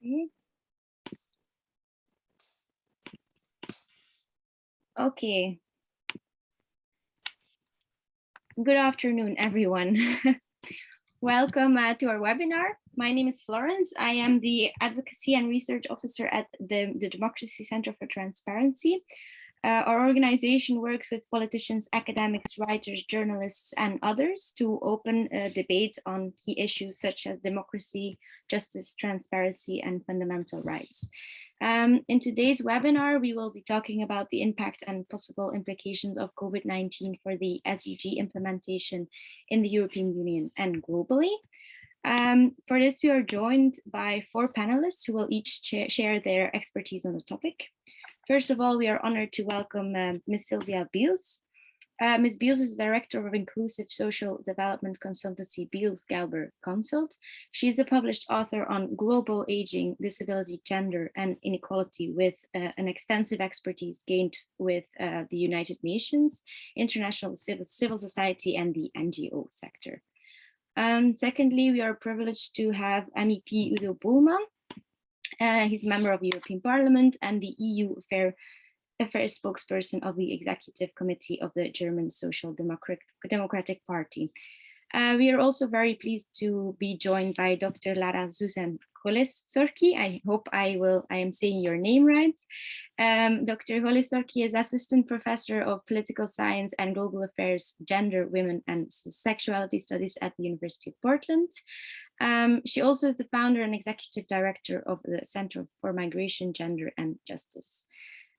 Okay. Okay. Good afternoon, everyone. Welcome to our webinar. My name is Florence. I am the Advocacy and Research Officer at the Democracy Center for Transparency. Our organization works with politicians, academics, writers, journalists, and others to open a debate on key issues such as democracy, justice, transparency, and fundamental rights. In today's webinar, we will be talking about the impact and possible implications of COVID-19 for the SDG implementation in the European Union and globally. For this, we are joined by 4 panelists who will each share their expertise on the topic. First of all, we are honored to welcome Ms. SYLVIA BEALES. Ms. BEALES is Director of Inclusive Social Development Consultancy BealesGelberConsult. She is a published author on global aging, disability, gender, and inequality with an extensive expertise gained with the United Nations, international civil society, and the NGO sector. Secondly, we are privileged to have MEP Udo BULLMANN. He's a member of the European Parliament and the EU Affairs spokesperson of the Executive Committee of the German Social Democratic Party. We are also very pleased to be joined by Dr. Lara Susan Holeszorki. I hope I am saying your name right. Dr. Holeszorki is Assistant Professor of Political Science and Global Affairs, Gender, Women, and Sexuality Studies at the University of Portland. She also is the founder and executive director of the Center for Migration, Gender, and Justice.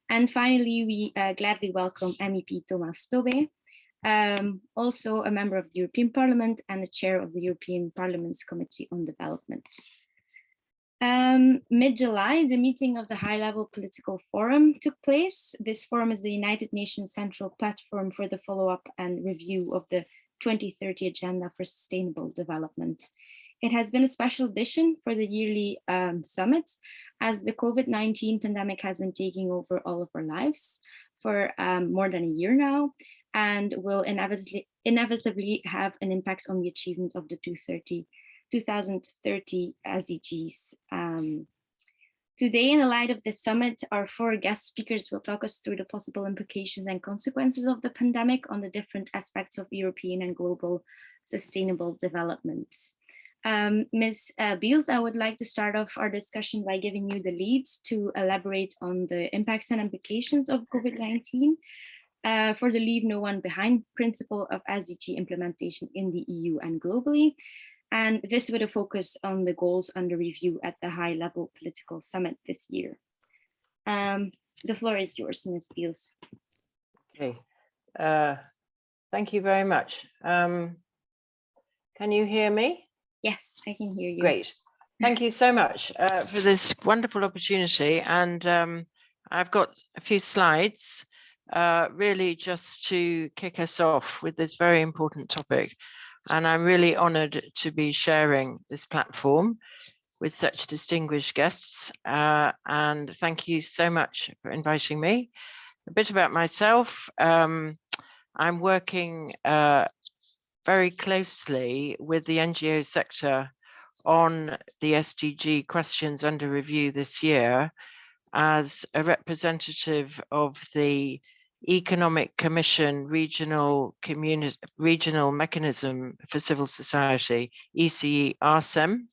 And finally, we gladly welcome MEP Thomas Tobé, also a member of the European Parliament and the chair of the European Parliament's Committee on Development. Mid-July, the meeting of the High-Level Political Forum took place. This forum is the United Nations central platform for the follow-up and review of the 2030 Agenda for Sustainable Development. It has been a special edition for the yearly summit, as the COVID-19 pandemic has been taking over all of our lives for more than a year now, and will inevitably have an impact on the achievement of the 2030 SDGs. Today, in the light of this summit, our 4 guest speakers will talk us through the possible implications and consequences of the pandemic on the different aspects of European and global sustainable development. Ms. Beales, I would like to start off our discussion by giving you the lead to elaborate on the impacts and implications of COVID-19 for the Leave No One Behind principle of SDG implementation in the EU and globally, and this with a focus on the goals under review at the High-Level Political Summit this year. The floor is yours, Ms. Beales. Okay, thank you very much. Can you hear me? Yes, I can hear you. Great. Thank you so much for this wonderful opportunity. And I've got a few slides really just to kick us off with this very important topic. And I'm really honored to be sharing this platform with such distinguished guests. And thank you so much for inviting me. A bit about myself. I'm working very closely with the NGO sector on the SDG questions under review this year as a representative of the Economic Commission Regional Mechanism for Civil Society, ECE-RCEM,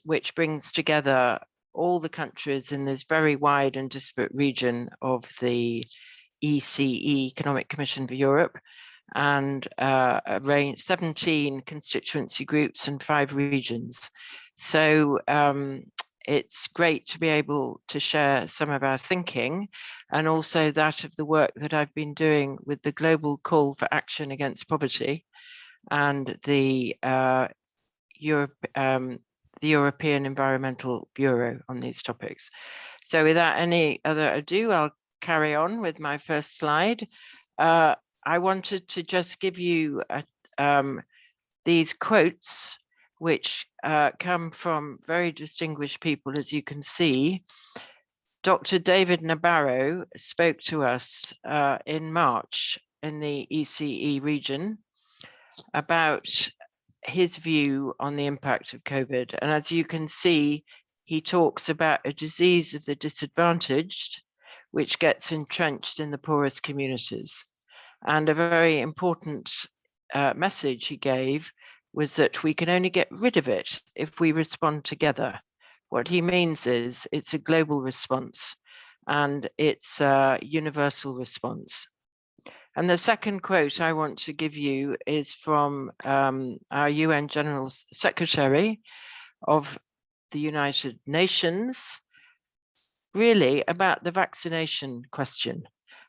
which brings together all the countries in this very wide and disparate region of the ECE, Economic Commission for Europe, and 17 constituency groups and 5 regions. So it's great to be able to share some of our thinking and also that of the work that I've been doing with the Global Call for Action Against Poverty and the European Environmental Bureau on these topics. So without any other ado, I'll carry on with my first slide. I wanted to just give you these quotes, which come from very distinguished people, as you can see. Dr. David Nabarro spoke to us in March in the ECE region about his view on the impact of COVID. And as you can see, he talks about a disease of the disadvantaged, which gets entrenched in the poorest communities. And a very important message he gave was that we can only get rid of it if we respond together. What he means is it's a global response and it's a universal response. And the second quote I want to give you is from our UN General Secretary of the United Nations, really about the vaccination question,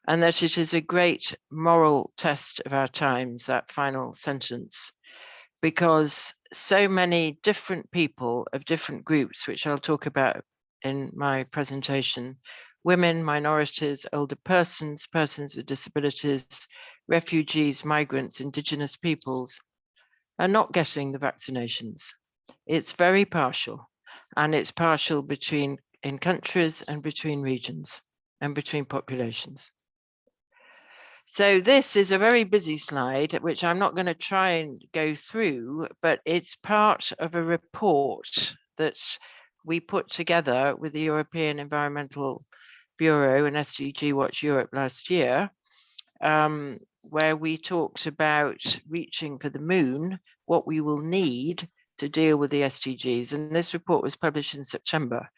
and that it is a great moral test of our times, that final sentence, because so many different people of different groups, which I'll talk about in my presentation, women, minorities, older persons, persons with disabilities, refugees, migrants, indigenous peoples, are not getting the vaccinations. It's very partial, and it's partial between in countries and between regions and between populations. So this is a very busy slide, which I'm not going to try and go through, but it's part of a report that we put together with the European Environmental Bureau and SDG Watch Europe last year, where we talked about reaching for the moon, what we will need to deal with the SDGs. And this report was published in September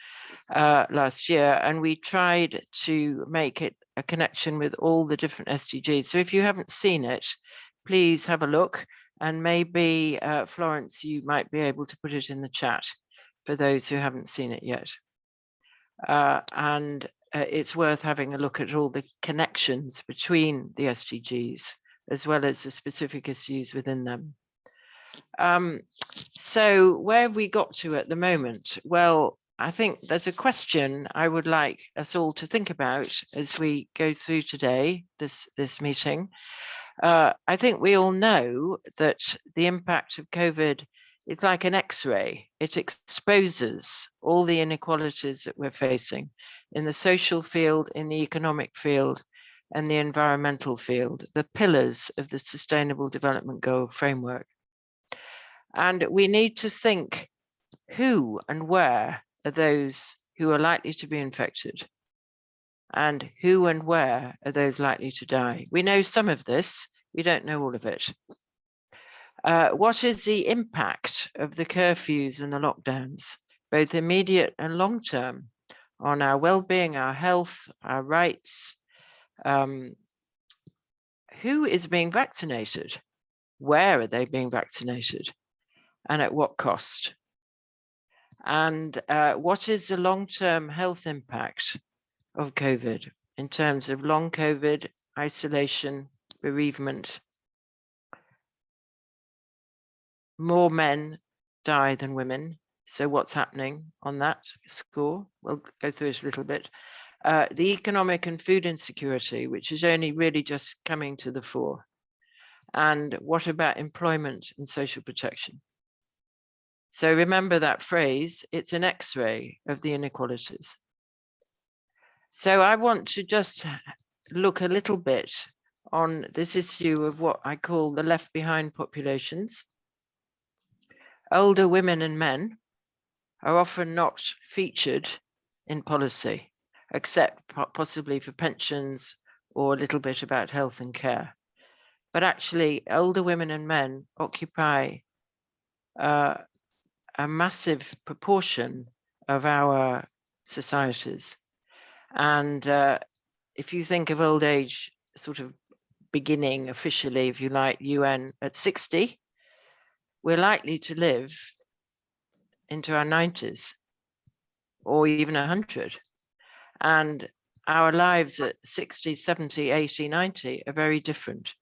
last year, and we tried to make it a connection with all the different SDGs. So if you haven't seen it, please have a look, and maybe Florence, you might be able to put it in the chat for those who haven't seen it yet. It's worth having a look at all the connections between the SDGs as well as the specific issues within them. So where have we got to at the moment? Well, I think there's a question I would like us all to think about as we go through today, this meeting. I think we all know that the impact of COVID is like an X-ray. It exposes all the inequalities that we're facing in the social field, in the economic field, and the environmental field, the pillars of the Sustainable Development Goal framework. And we need to think who and where are those who are likely to be infected, and who and where are those likely to die. We know some of this, we don't know all of it. What is the impact of the curfews and the lockdowns, both immediate and long term, on our well-being, our health, our rights? Who is being vaccinated? Where are they being vaccinated? And at what cost? And what is the long-term health impact of COVID in terms of long COVID, isolation, bereavement? More men die than women. So what's happening on that score? We'll go through it a little bit. The economic and food insecurity, which is only really just coming to the fore. And what about employment and social protection? So remember that phrase, it's an X-ray of the inequalities. So I want to just look a little bit on this issue of what I call the left behind populations. Older women and men are often not featured in policy, except possibly for pensions or a little bit about health and care. But actually, older women and men occupy a massive proportion of our societies. And if you think of old age sort of beginning officially, if you like, UN at 60, we're likely to live into our 90s or even 100. And our lives at 60, 70, 80, 90 are very different.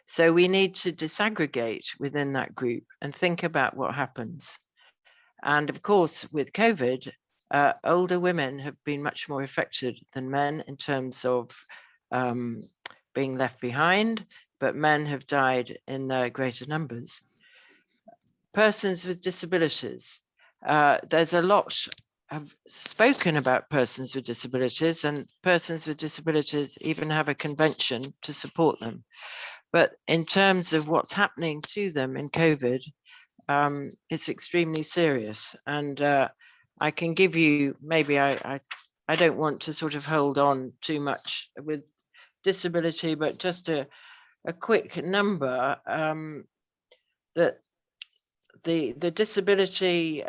So we need to disaggregate within that group and think about what happens. And of course, with COVID, older women have been much more affected than men in terms of being left behind, but men have died in greater numbers. Persons with disabilities. There's a lot have spoken about persons with disabilities, and persons with disabilities even have a convention to support them. But in terms of what's happening to them in COVID, it's extremely serious. And I can give you, maybe I don't want to sort of hold on too much with disability, but just a quick number, that the disability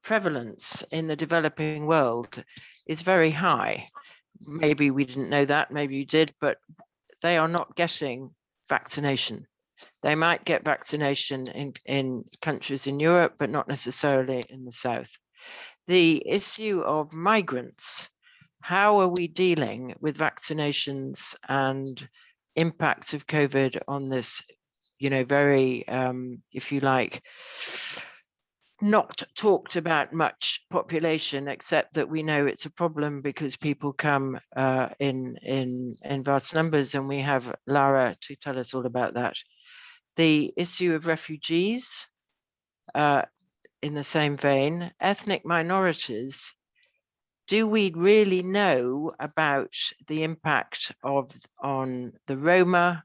prevalence in the developing world is very high. Maybe we didn't know that, maybe you did, but they are not getting vaccination. They might get vaccination in countries in Europe, but not necessarily in the South. The issue of migrants, how are we dealing with vaccinations and impacts of COVID on this, very, if you like, not talked about much population, except that we know it's a problem because people come in vast numbers, and we have Lara to tell us all about that. The issue of refugees, in the same vein, ethnic minorities. Do we really know about the impact on the Roma,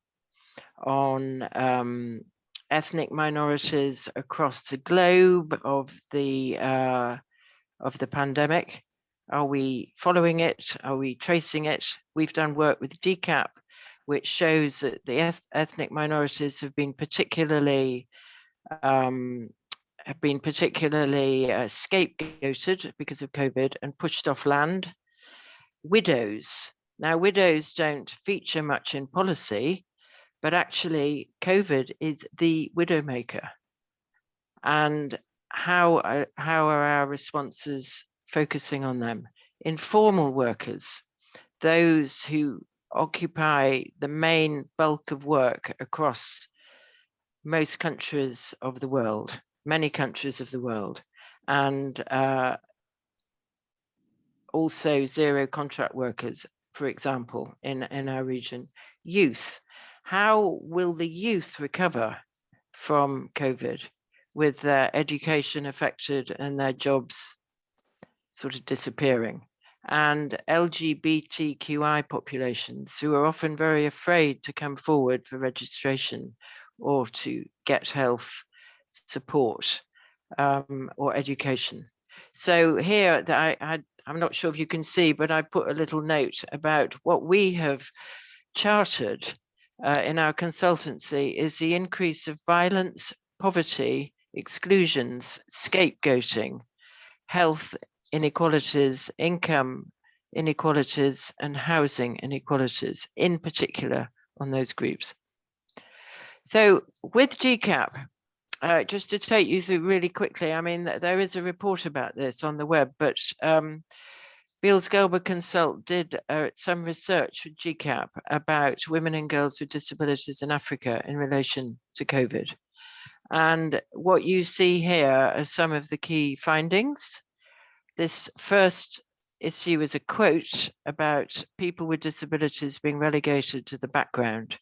on ethnic minorities across the globe of the pandemic? Are we following it? Are we tracing it? We've done work with GCAP, which shows that the ethnic minorities have been particularly scapegoated because of COVID and pushed off land. Widows. Now, widows don't feature much in policy, but actually COVID is the widowmaker. And how are our responses focusing on them? Informal workers, those who occupy the main bulk of work across most countries of the world, many countries of the world, and also zero contract workers, for example, in our region. Youth, how will the youth recover from COVID with their education affected and their jobs sort of disappearing? And LGBTQI populations, who are often very afraid to come forward for registration or to get health support or education. So here, I'm not sure if you can see, but I put a little note about what we have chartered in our consultancy is the increase of violence, poverty, exclusions, scapegoating, health inequalities, income inequalities, and housing inequalities, in particular on those groups. So with GCAP, just to take you through really quickly, I mean, there is a report about this on the web, but BealesGelberConsult did some research with GCAP about women and girls with disabilities in Africa in relation to COVID. And what you see here are some of the key findings. This first issue is a quote about people with disabilities being relegated to the background.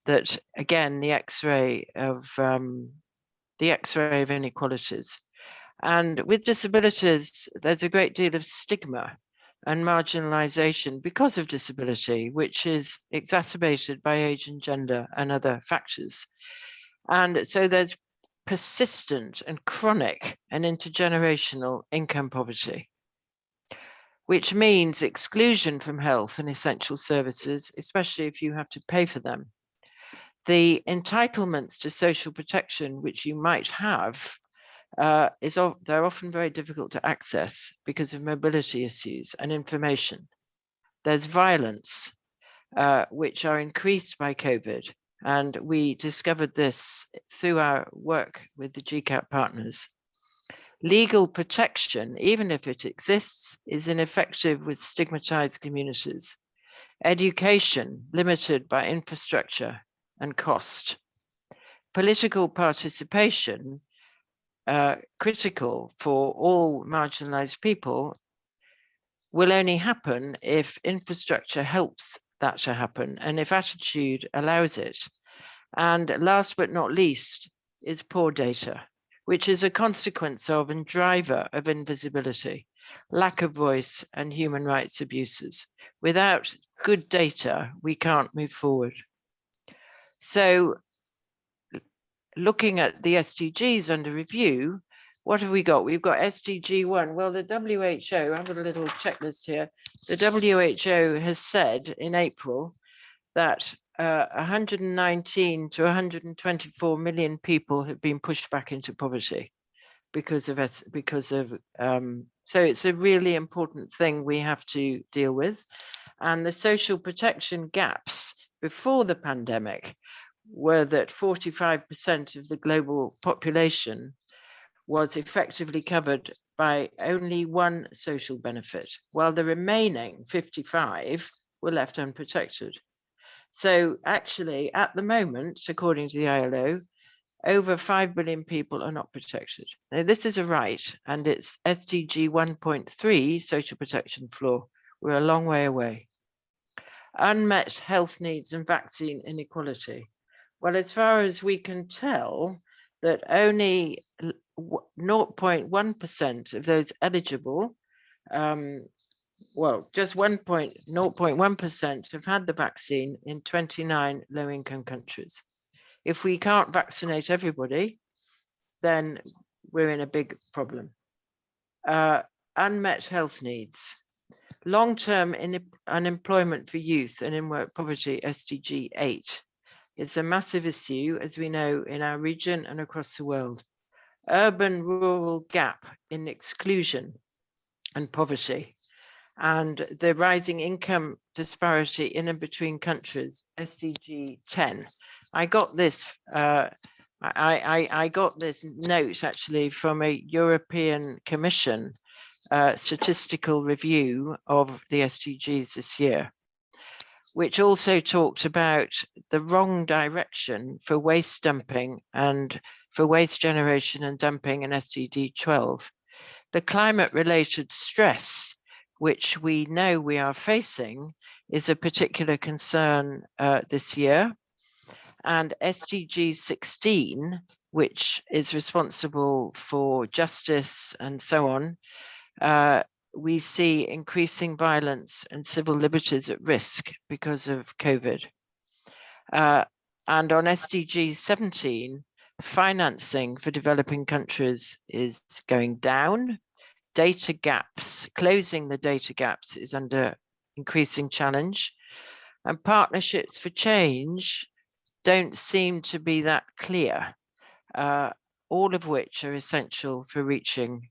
That again, the X-ray of inequalities. And with disabilities, there's a great deal of stigma and marginalization because of disability, which is exacerbated by age and gender and other factors. And so there's persistent and chronic and intergenerational income poverty, which means exclusion from health and essential services, especially if you have to pay for them. The entitlements to social protection, which you might have, they're often very difficult to access because of mobility issues and information. There's violence, which are increased by COVID. And we discovered this through our work with the GCAP partners. Legal protection, even if it exists, is ineffective with stigmatized communities. Education, limited by infrastructure and cost. Political participation, critical for all marginalized people, will only happen if infrastructure helps that to happen and if attitude allows it. And last but not least is poor data, which is a consequence of and driver of invisibility, lack of voice, and human rights abuses. Without good data, we can't move forward. So looking at the SDGs under review, what have we got? We've got SDG 1. Well, the WHO, I've got a little checklist here. The WHO has said in April that 119 to 124 million people have been pushed back into poverty because of it, so it's a really important thing we have to deal with. And the social protection gaps before the pandemic were that 45% of the global population was effectively covered by only one social benefit, while the remaining 55 were left unprotected. So actually, at the moment, according to the ILO, over 5 billion people are not protected. Now, this is a right, and it's SDG 1.3 social protection floor. We're a long way away. Unmet health needs and vaccine inequality. Well, as far as we can tell, that only 0.1% of those eligible, well, just 0.1% have had the vaccine in 29 low-income countries. If we can't vaccinate everybody, then we're in a big problem. Unmet health needs. Long-term unemployment for youth and in-work poverty, SDG 8. It's a massive issue, as we know, in our region and across the world. Urban-rural gap in exclusion and poverty, and the rising income disparity in and between countries, SDG 10. I got this I got this note actually from a European Commission statistical review of the SDGs this year, which also talked about the wrong direction for waste dumping and for waste generation and dumping in SDG 12. The climate-related stress, which we know we are facing, is a particular concern this year. And SDG 16, which is responsible for justice and so on, we see increasing violence and civil liberties at risk because of COVID. And on SDG 17, financing for developing countries is going down. Data gaps, closing the data gaps is under increasing challenge. And partnerships for change don't seem to be that clear, all of which are essential for reaching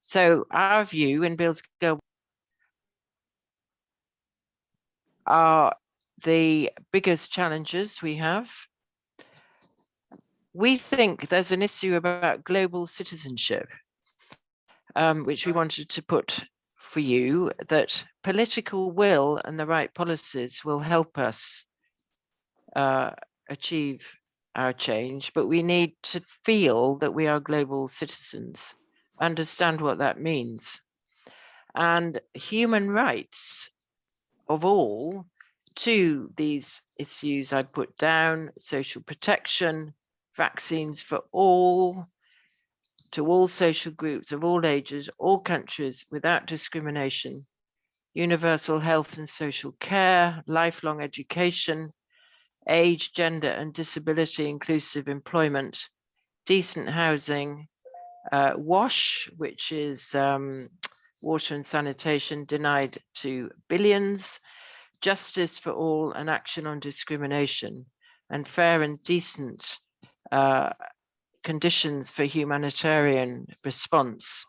So our view in BealesGelber are the biggest challenges we have. We think there's an issue about global citizenship, which we wanted to put for you, that political will and the right policies will help us achieve our change, but we need to feel that we are global citizens, understand what that means. And human rights of all to these issues I put down: social protection, vaccines for all, to all social groups of all ages, all countries without discrimination, universal health and social care, lifelong education, age, gender and disability inclusive employment, decent housing, WASH, which is water and sanitation denied to billions, justice for all and action on discrimination, and fair and decent conditions for humanitarian response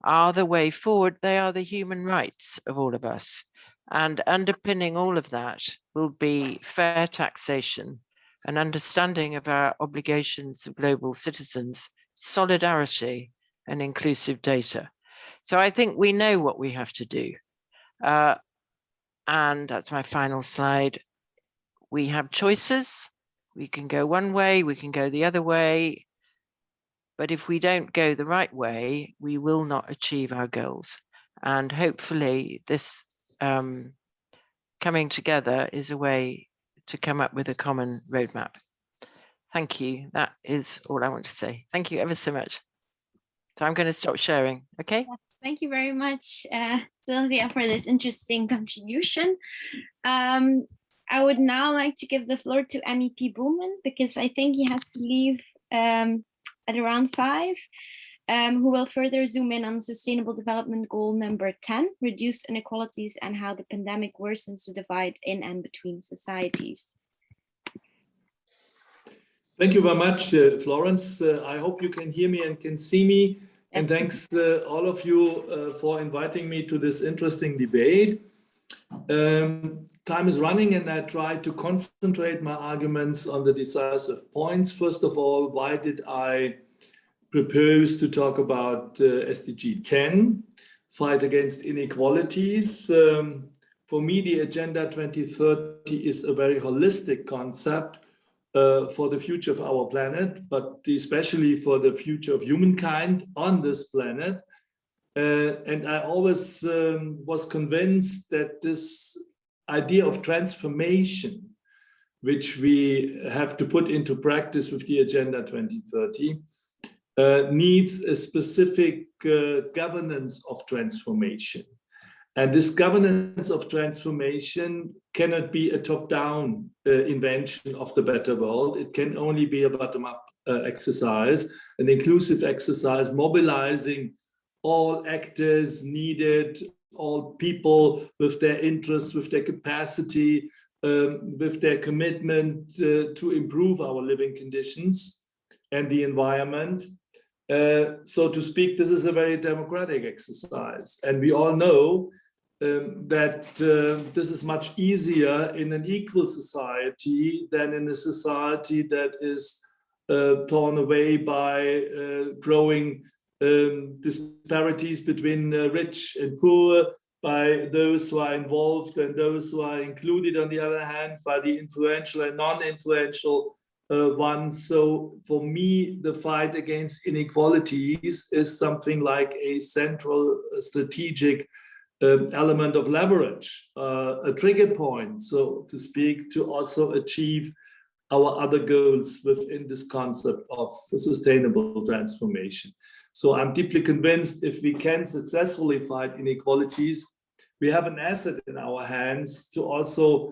are the way forward. They are the human rights of all of us. And underpinning all of that will be fair taxation, an understanding of our obligations of global citizens, solidarity, and inclusive data. So I think we know what we have to do. And that's my final slide. We have choices. We can go one way, we can go the other way, But if we don't go the right way, we will not achieve our goals. And hopefully this coming together is a way to come up with a common roadmap. Thank you. That is all I want to say. Thank you ever so much. So I'm going to stop sharing. Okay. Yes, thank you very much, Sylvia, for this interesting contribution. I would now like to give the floor to MEP BULLMANN, because I think he has to leave at around 5, who will further zoom in on Sustainable Development Goal number 10, reduce inequalities and how the pandemic worsens the divide in and between societies. Thank you very much, Florence. I hope you can hear me and can see me. And thanks all of you for inviting me to this interesting debate. Time is running and I try to concentrate my arguments on the decisive points. First of all, why did I propose to talk about SDG 10, fight against inequalities? For me, the Agenda 2030 is a very holistic concept for the future of our planet, but especially for the future of humankind on this planet. And I always was convinced that this idea of transformation, which we have to put into practice with the Agenda 2030, needs a specific governance of transformation. And this governance of transformation cannot be a top-down invention of the better world. It can only be a bottom-up exercise, an inclusive exercise, mobilizing all actors needed, all people with their interests, with their capacity, with their commitment to improve our living conditions and the environment. So to speak, this is a very democratic exercise. And we all know that this is much easier in an equal society than in a society that is torn away by growing disparities between rich and poor, by those who are involved and those who are included, on the other hand, by the influential and non-influential ones. So for me, the fight against inequalities is something like a central strategic element of leverage, a trigger point, so to speak, to also achieve our other goals within this concept of sustainable transformation. So I'm deeply convinced if we can successfully fight inequalities, we have an asset in our hands to also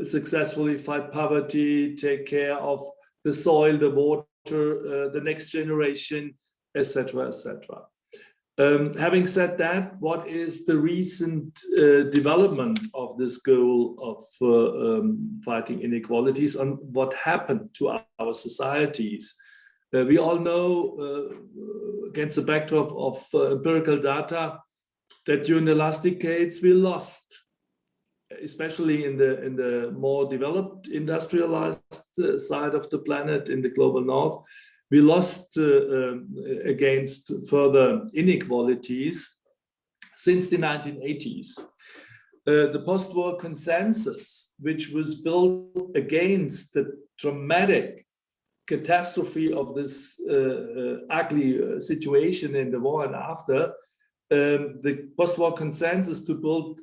successfully fight poverty, take care of the soil, the water, the next generation, etc., etc. Having said that, what is the recent development of this goal of fighting inequalities and what happened to our societies? We all know, against the backdrop of empirical data, that during the last decades we lost, especially in the more developed industrialized side of the planet, in the global north, we lost against further inequalities since the 1980s. The post-war consensus, which was built against the dramatic catastrophe of this ugly situation in the war and after, the post-war consensus to build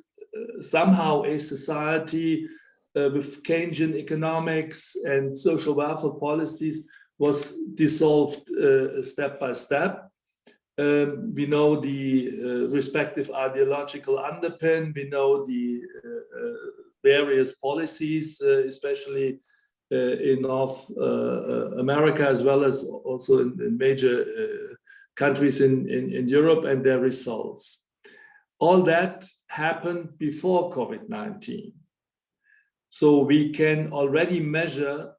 somehow a society with Keynesian economics and social welfare policies was dissolved step by step. We know the respective ideological underpin, we know the various policies, especially in North America, as well as also in major countries in Europe, and their results. All that happened before COVID-19. So we can already measure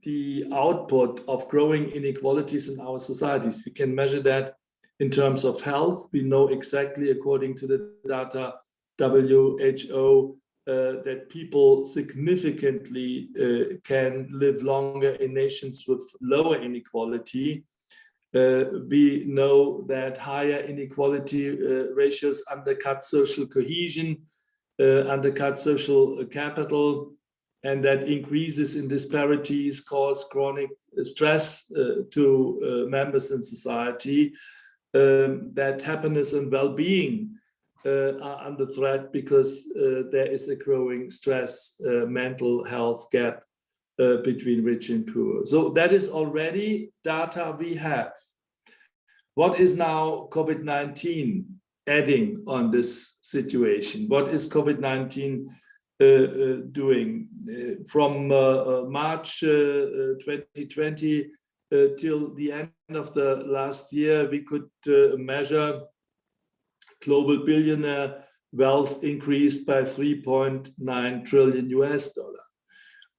the output of growing inequalities in our societies. We can measure that in terms of health. We know exactly, according to the data WHO, that people significantly can live longer in nations with lower inequality. We know that higher inequality ratios undercut social cohesion, undercut social capital, and that increases in disparities cause chronic stress to members in society, that happiness and well-being are under threat because there is a growing stress, mental health gap between rich and poor. So that is already data we have. What is now COVID-19 adding on this situation? What is COVID-19 doing? From March 2020 till the end of the last year, we could measure global billionaire wealth increased by 3.9 trillion US dollar.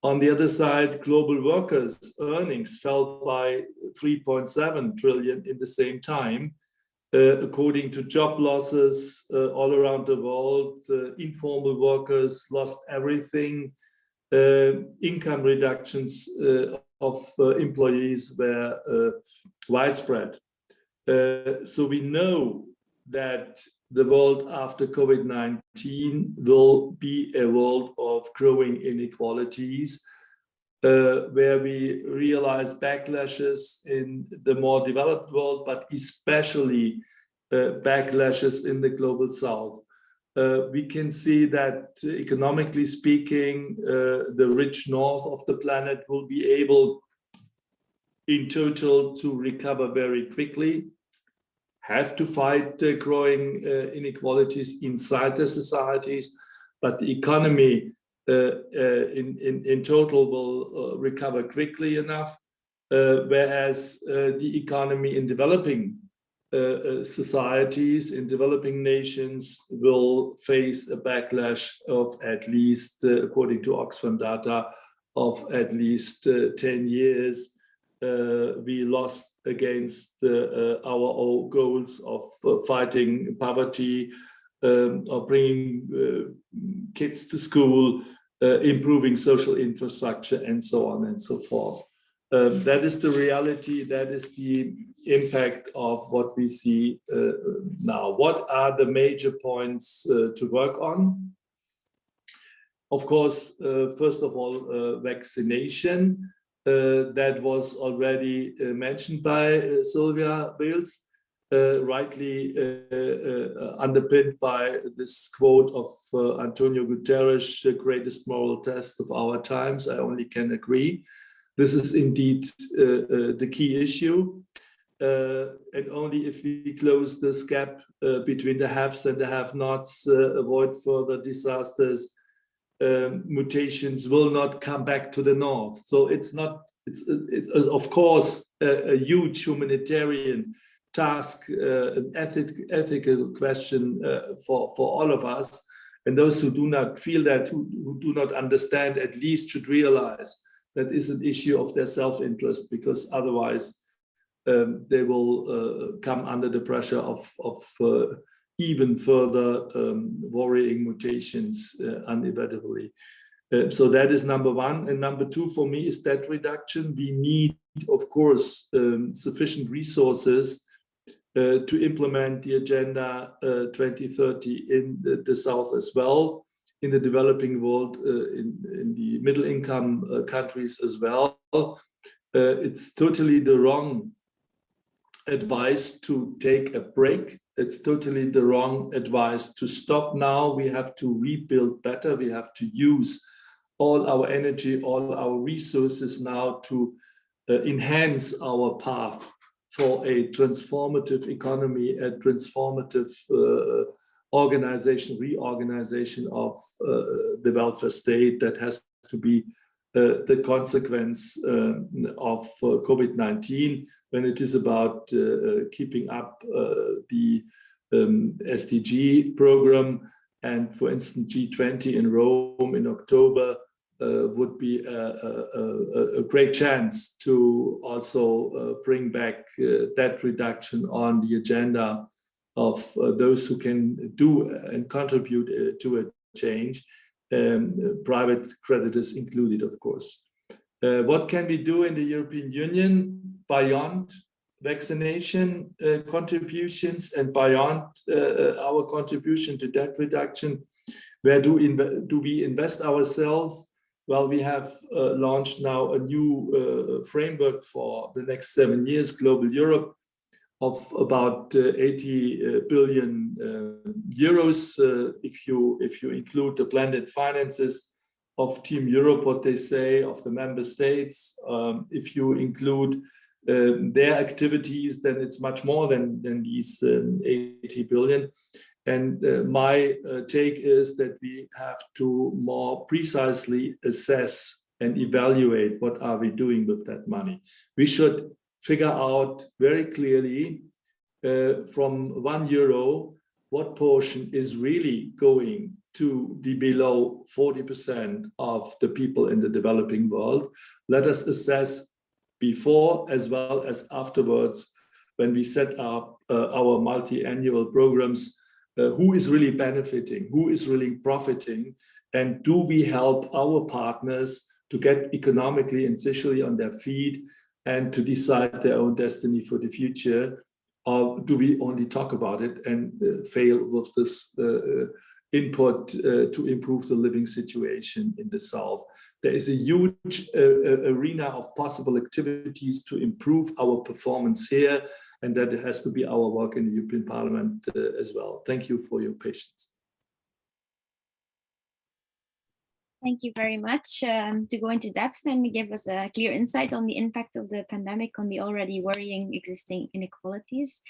On the other side, global workers' earnings fell by 3.7 trillion in the same time. According to job losses all around the world, informal workers lost everything. Income reductions of employees were widespread. So we know that the world after COVID-19 will be a world of growing inequalities, where we realize backlashes in the more developed world, but especially backlashes in the global south. We can see that economically speaking, the rich north of the planet will be able in total to recover very quickly, have to fight growing inequalities inside the societies, but the economy in total will recover quickly enough, whereas the economy in developing societies, in developing nations, will face a backlash of at least, according to Oxfam data, of at least 10 years. We lost against our own goals of fighting poverty, of bringing kids to school, improving social infrastructure, and so on and so forth. That is the reality, that is the impact of what we see now. What are the major points to work on? Of course, first of all, vaccination. That was already mentioned by SYLVIA BEALES, rightly underpinned by this quote of Antonio Guterres, the greatest moral test of our times. I only can agree. This is indeed the key issue. And only if we close this gap between the haves and the have-nots, avoid further disasters, mutations will not come back to the north. So it's of course a huge humanitarian task, an ethical question for all of us. And those who do not feel that, who do not understand, at least should realize that is an issue of their self-interest, because otherwise they will come under the pressure of even further worrying mutations uninevitably. So that is number one. And number two for me is debt reduction. We need, of course, sufficient resources to implement the Agenda 2030 in the South as well, in the developing world, in the middle income countries as well. It's totally the wrong advice to take a break. It's totally the wrong advice to stop now. We have to rebuild better. We have to use all our energy, all our resources now to enhance our path for a transformative economy, a transformative reorganization of the welfare state that has to be the consequence of COVID-19, when it is about keeping up the SDG program. And for instance, G20 in Rome in October would be a great chance to also bring back debt reduction on the agenda of those who can do and contribute to a change, private creditors included, of course. What can we do in the European Union beyond vaccination contributions and beyond our contribution to debt reduction? Where do we invest ourselves? well, we have launched now a new framework for the next 7 years, Global Europe, of about 80 billion euros. If you include the blended finances of Team Europe, what they say, of the member states, if you include their activities, then it's much more than these 80 billion. And my take is that we have to more precisely assess and evaluate what are we doing with that money. We should figure out very clearly from €1, what portion is really going to the below 40% of the people in the developing world. Let us assess before as well as afterwards when we set up our multi-annual programs, who is really benefiting, who is really profiting, and do we help our partners to get economically and socially on their feet and to decide their own destiny for the future, or do we only talk about it and fail with this input to improve the living situation in the South? There is a huge arena of possible activities to improve our performance here, and that has to be our work in the European Parliament as well. Thank you for your patience. Thank you very much to go into depth and give us a clear insight on the impact of the pandemic on the already worrying existing inequalities.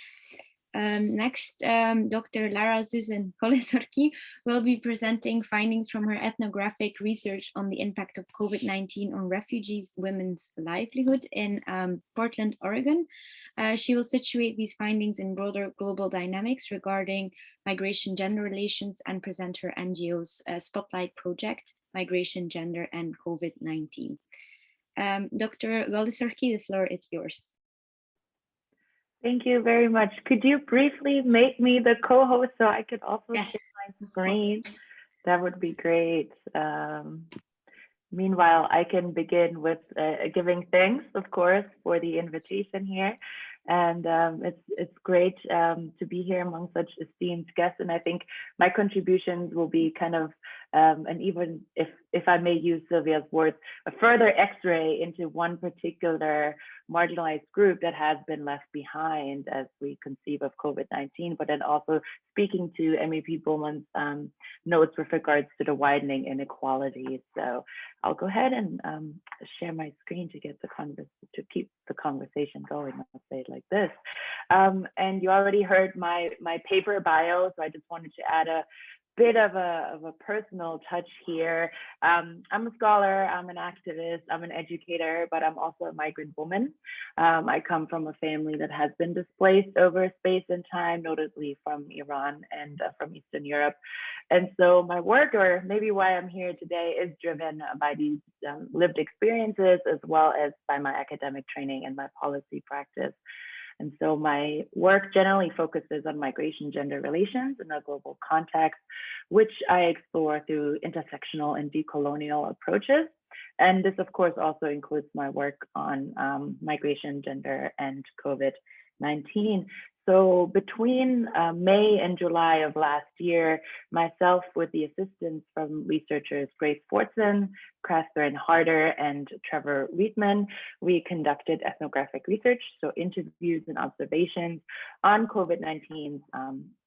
Next, Dr. Lara Susan Kolesorki will be presenting findings from her ethnographic research on the impact of COVID-19 on refugees' women's livelihood in Portland, Oregon. She will situate these findings in broader global dynamics regarding migration, gender relations, and present her NGO's Spotlight project, Migration, Gender, and COVID-19. Dr. Kolesorki, the floor is yours. Thank you very much. Could you briefly make me the co-host so I could also share my screen? That would be great. Meanwhile, I can begin with giving thanks, of course, for the invitation here. And it's great to be here among such esteemed guests. And I think my contributions will be kind of, and even if I may use Sylvia's words, a further x-ray into one particular marginalized group that has been left behind as we conceive of COVID-19, but then also speaking to MEP BULLMANN's notes with regards to the widening inequalities. So I'll go ahead and share my screen to get to keep the conversation going. I'll say it like this. And you already heard my paper bio, so I just wanted to add a bit of a personal touch here. I'm a scholar, I'm an activist, I'm an educator, but I'm also a migrant woman. I come from a family that has been displaced over space and time, notably from Iran and from Eastern Europe. And so my work, or maybe why I'm here today, is driven by these lived experiences, as well as by my academic training and my policy practice. And so my work generally focuses on migration, gender relations in a global context, which I explore through intersectional and decolonial approaches. And this, of course, also includes my work on migration, gender, and COVID-19. So between May and July of last year, myself, with the assistance from researchers Grace Fortson, Catherine Harder, and Trevor Reitman, we conducted ethnographic research, so interviews and observations on COVID-19's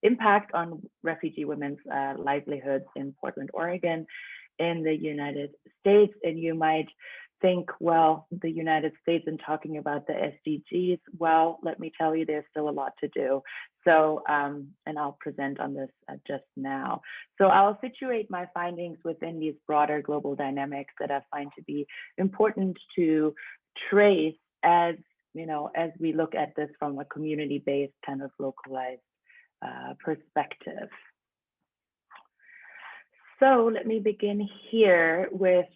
impact on refugee women's livelihoods in Portland, Oregon, in the United States. And you might think, well, the United States and talking about the SDGs, well, let me tell you, there's still a lot to do. So, and I'll present on this just now. So I'll situate my findings within these broader global dynamics that I find to be important to trace as, you know, as we look at this from a community-based kind of localized perspective. So let me begin here with,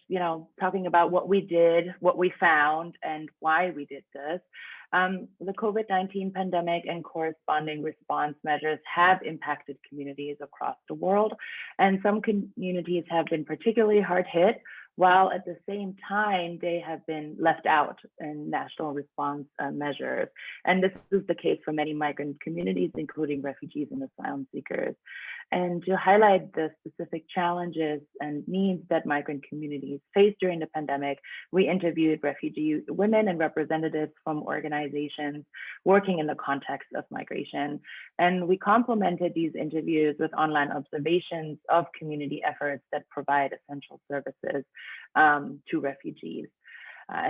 talking about what we did, what we found, and why we did this. The COVID-19 pandemic and corresponding response measures have impacted communities across the world, and some communities have been particularly hard hit, while at the same time they have been left out in national response measures. And this is the case for many migrant communities, including refugees and asylum seekers. And to highlight the specific challenges and needs that migrant communities face during the pandemic, we interviewed refugee women and representatives from organizations working in the context of migration. And we complemented these interviews with online observations of community efforts that provide essential services to refugees.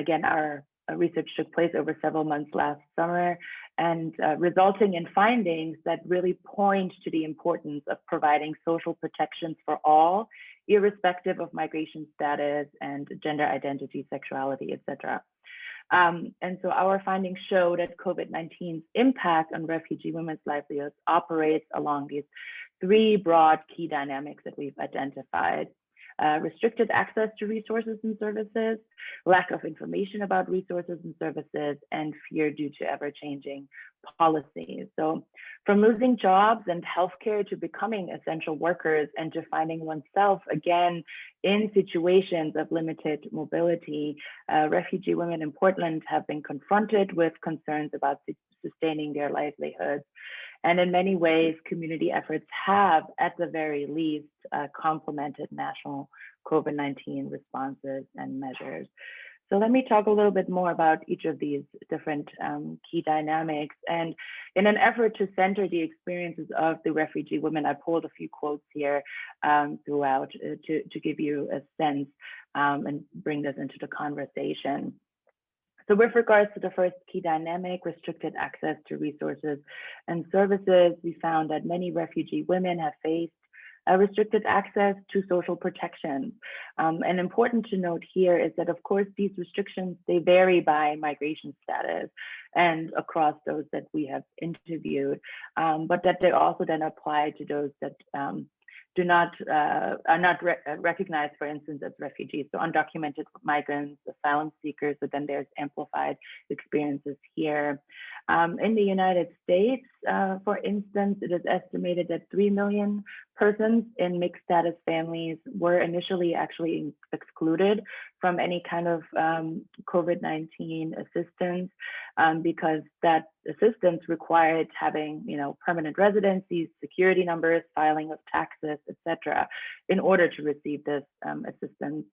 Again, our research took place over several months last summer, and resulting in findings that really point to the importance of providing social protections for all, irrespective of migration status and gender identity, sexuality, etc. And so our findings show that COVID-19's impact on refugee women's livelihoods operates along these three broad key dynamics that we've identified. Restricted access to resources and services, lack of information about resources and services, and fear due to ever-changing policies. So from losing jobs and healthcare to becoming essential workers and to finding oneself again in situations of limited mobility, refugee women in Portland have been confronted with concerns about sustaining their livelihoods. And in many ways, community efforts have, at the very least, complemented national COVID-19 responses and measures. So let me talk a little bit more about each of these different key dynamics. And in an effort to center the experiences of the refugee women, I pulled a few quotes here throughout to give you a sense and bring this into the conversation. So with regards to the first key dynamic, restricted access to resources and services, we found that many refugee women have faced restricted access to social protections. And important to note here is that, of course, these restrictions, they vary by migration status and across those that we have interviewed, but that they also then apply to those that are not recognized, for instance, as refugees, so undocumented migrants, asylum seekers, but then there's amplified experiences here. In the United States, for instance, it is estimated that 3 million persons in mixed status families were initially actually excluded from any kind of COVID-19 assistance because that assistance required having, permanent residencies, security numbers, filing of taxes, etc., in order to receive this assistance.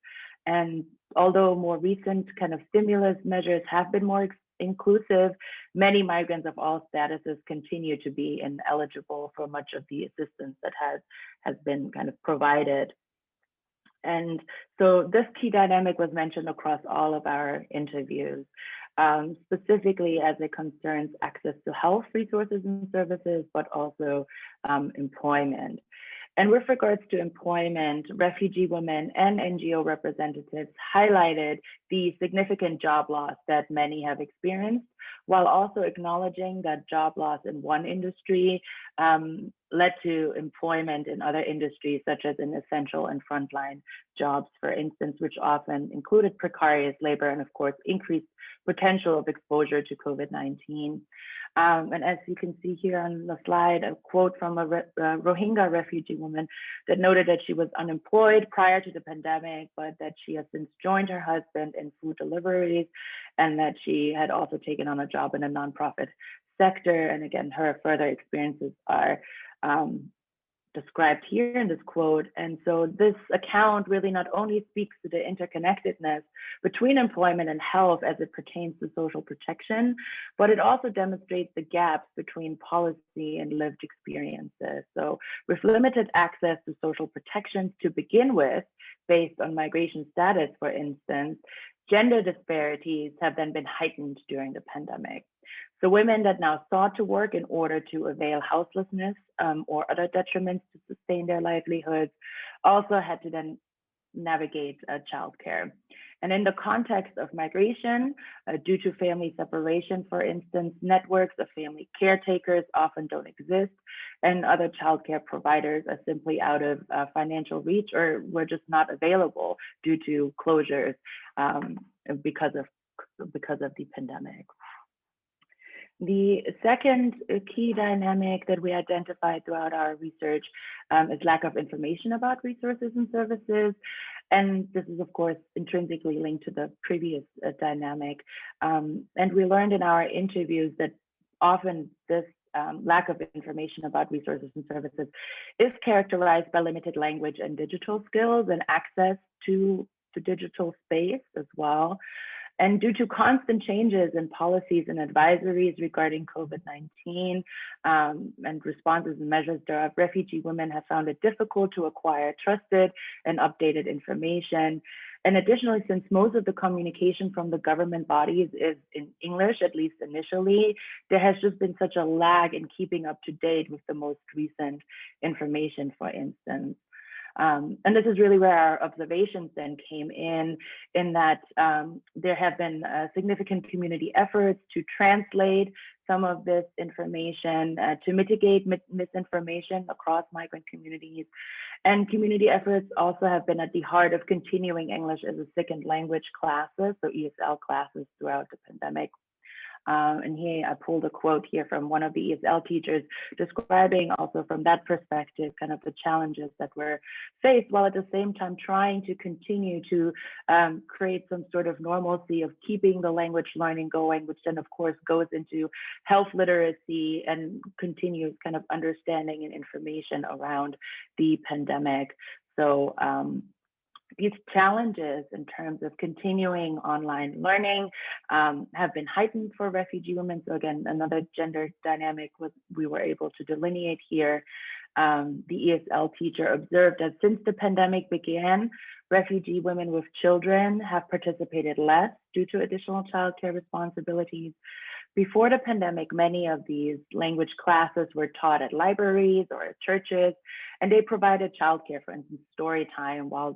And although more recent kind of stimulus measures have been more inclusive, many migrants of all statuses continue to be ineligible for much of the assistance that has been kind of provided. And so this key dynamic was mentioned across all of our interviews, specifically as it concerns access to health resources and services, but also employment. And with regards to employment, refugee women and NGO representatives highlighted the significant job loss that many have experienced, while also acknowledging that job loss in one industry led to employment in other industries, such as in essential and frontline jobs, for instance, which often included precarious labor and, of course, increased potential of exposure to COVID-19. And as you can see here on the slide, a quote from a Rohingya refugee woman that noted that she was unemployed prior to the pandemic, but that she has since joined her husband in food deliveries, and that she had also taken on a job in a nonprofit sector. And again, her further experiences are described here in this quote. And so this account really not only speaks to the interconnectedness between employment and health as it pertains to social protection, but it also demonstrates the gaps between policy and lived experiences. So with limited access to social protections to begin with, based on migration status, for instance, gender disparities have then been heightened during the pandemic. So women that now sought to work in order to avail houselessness or other detriments to sustain their livelihoods also had to then navigate childcare. And in the context of migration, due to family separation, for instance, networks of family caretakers often don't exist, and other childcare providers are simply out of financial reach or were just not available due to closures because of the pandemic. The second key dynamic that we identified throughout our research is lack of information about resources and services. And this is, of course, intrinsically linked to the previous dynamic. And we learned in our interviews that often this lack of information about resources and services is characterized by limited language and digital skills and access to digital space as well. And due to constant changes in policies and advisories regarding COVID-19 and responses and measures thereof, refugee women have found it difficult to acquire trusted and updated information. And additionally, since most of the communication from the government bodies is in English, at least initially, there has just been such a lag in keeping up to date with the most recent information, for instance. And this is really where our observations then came in that there have been significant community efforts to translate some of this information, to mitigate misinformation across migrant communities. And community efforts also have been at the heart of continuing English as a second language classes, so ESL classes throughout the pandemic. And here I pulled a quote here from one of the ESL teachers describing also from that perspective kind of the challenges that were faced, while at the same time trying to continue to create some sort of normalcy of keeping the language learning going, which then of course goes into health literacy and continues kind of understanding and information around the pandemic. So these challenges in terms of continuing online learning have been heightened for refugee women. So again, another gender dynamic we were able to delineate here. The ESL teacher observed that since the pandemic began, refugee women with children have participated less due to additional childcare responsibilities. Before the pandemic, many of these language classes were taught at libraries or at churches, and they provided childcare, for instance, story time while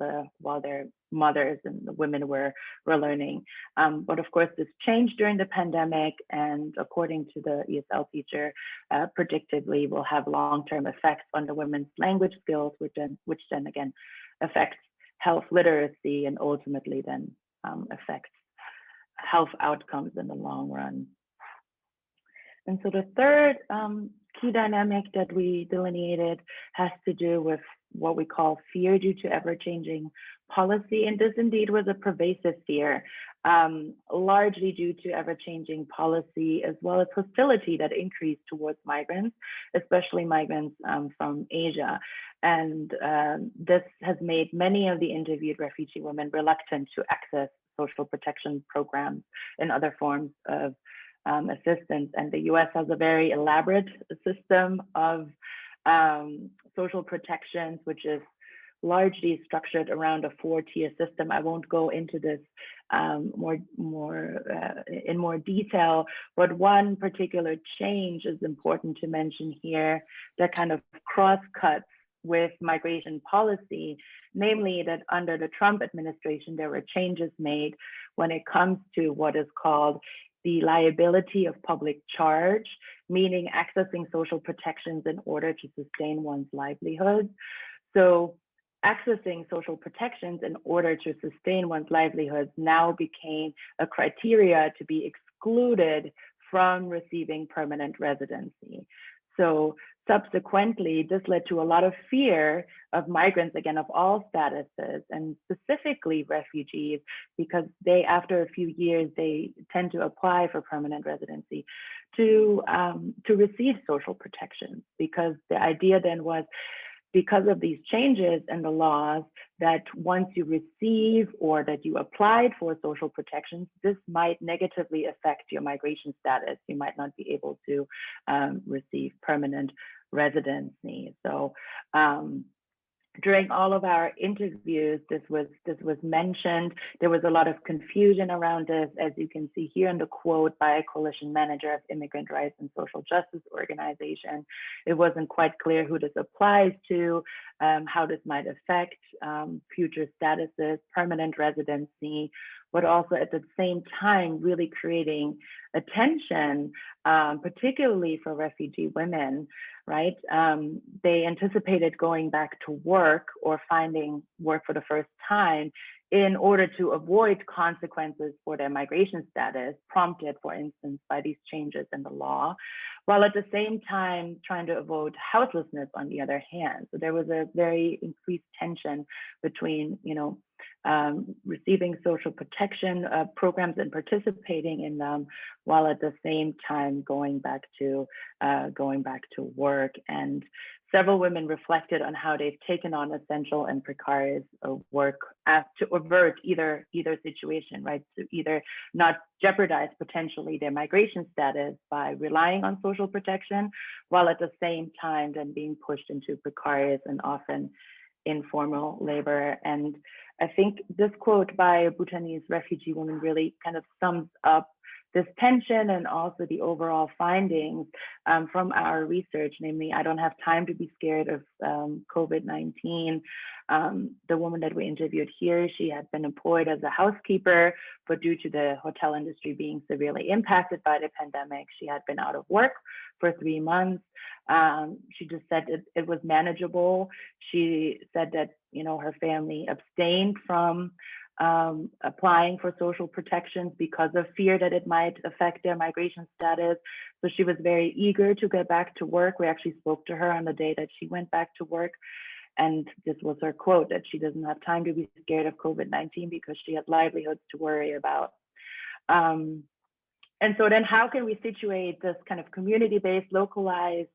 their mothers and the women were learning. But of course, this changed during the pandemic, and according to the ESL teacher, predictably will have long-term effects on the women's language skills, which then again affects health literacy and ultimately then affects health outcomes in the long run. And so the third key dynamic that we delineated has to do with what we call fear due to ever-changing policy. And this indeed was a pervasive fear, largely due to ever-changing policy, as well as hostility that increased towards migrants, especially migrants from Asia. And this has made many of the interviewed refugee women reluctant to access social protection programs and other forms of assistance. And the US has a very elaborate system of social protections, which is largely structured around a 4-tier system. I won't go into this in more detail, but one particular change is important to mention here that kind of cross-cuts with migration policy, namely that under the Trump administration, there were changes made when it comes to what is called the liability of public charge, meaning accessing social protections in order to sustain one's livelihood. So accessing social protections in order to sustain one's livelihood now became a criteria to be excluded from receiving permanent residency. So subsequently, this led to a lot of fear of migrants, again, of all statuses, and specifically refugees, because they, after a few years, they tend to apply for permanent residency to receive social protection, because the idea then was, because of these changes in the laws, that once you receive or that you applied for social protections, this might negatively affect your migration status. You might not be able to receive permanent residency. So during all of our interviews, this was mentioned. There was a lot of confusion around this, as you can see here in the quote by a coalition manager of immigrant rights and social justice organization. It wasn't quite clear who this applies to, how this might affect future statuses, permanent residency, but also at the same time really creating attention, particularly for refugee women, right? They anticipated going back to work or finding work for the first time in order to avoid consequences for their migration status, prompted, for instance, by these changes in the law, while at the same time trying to avoid houselessness on the other hand. So there was a very increased tension between, receiving social protection programs and participating in them, while at the same time going back to work. And several women reflected on how they've taken on essential and precarious work to avert either situation, right? To either not jeopardize potentially their migration status by relying on social protection, while at the same time then being pushed into precarious and often informal labor. And I think this quote by a Bhutanese refugee woman really kind of sums up this tension and also the overall findings from our research, namely, I don't have time to be scared of COVID-19. The woman that we interviewed here, she had been employed as a housekeeper, but due to the hotel industry being severely impacted by the pandemic, she had been out of work for 3 months. She just said it was manageable. She said that, you know, her family abstained from applying for social protections because of fear that it might affect their migration status. So she was very eager to get back to work. We actually spoke to her on the day that she went back to work. And this was her quote, that she doesn't have time to be scared of COVID-19 because she has livelihoods to worry about. And so then how can we situate this kind of community-based, localized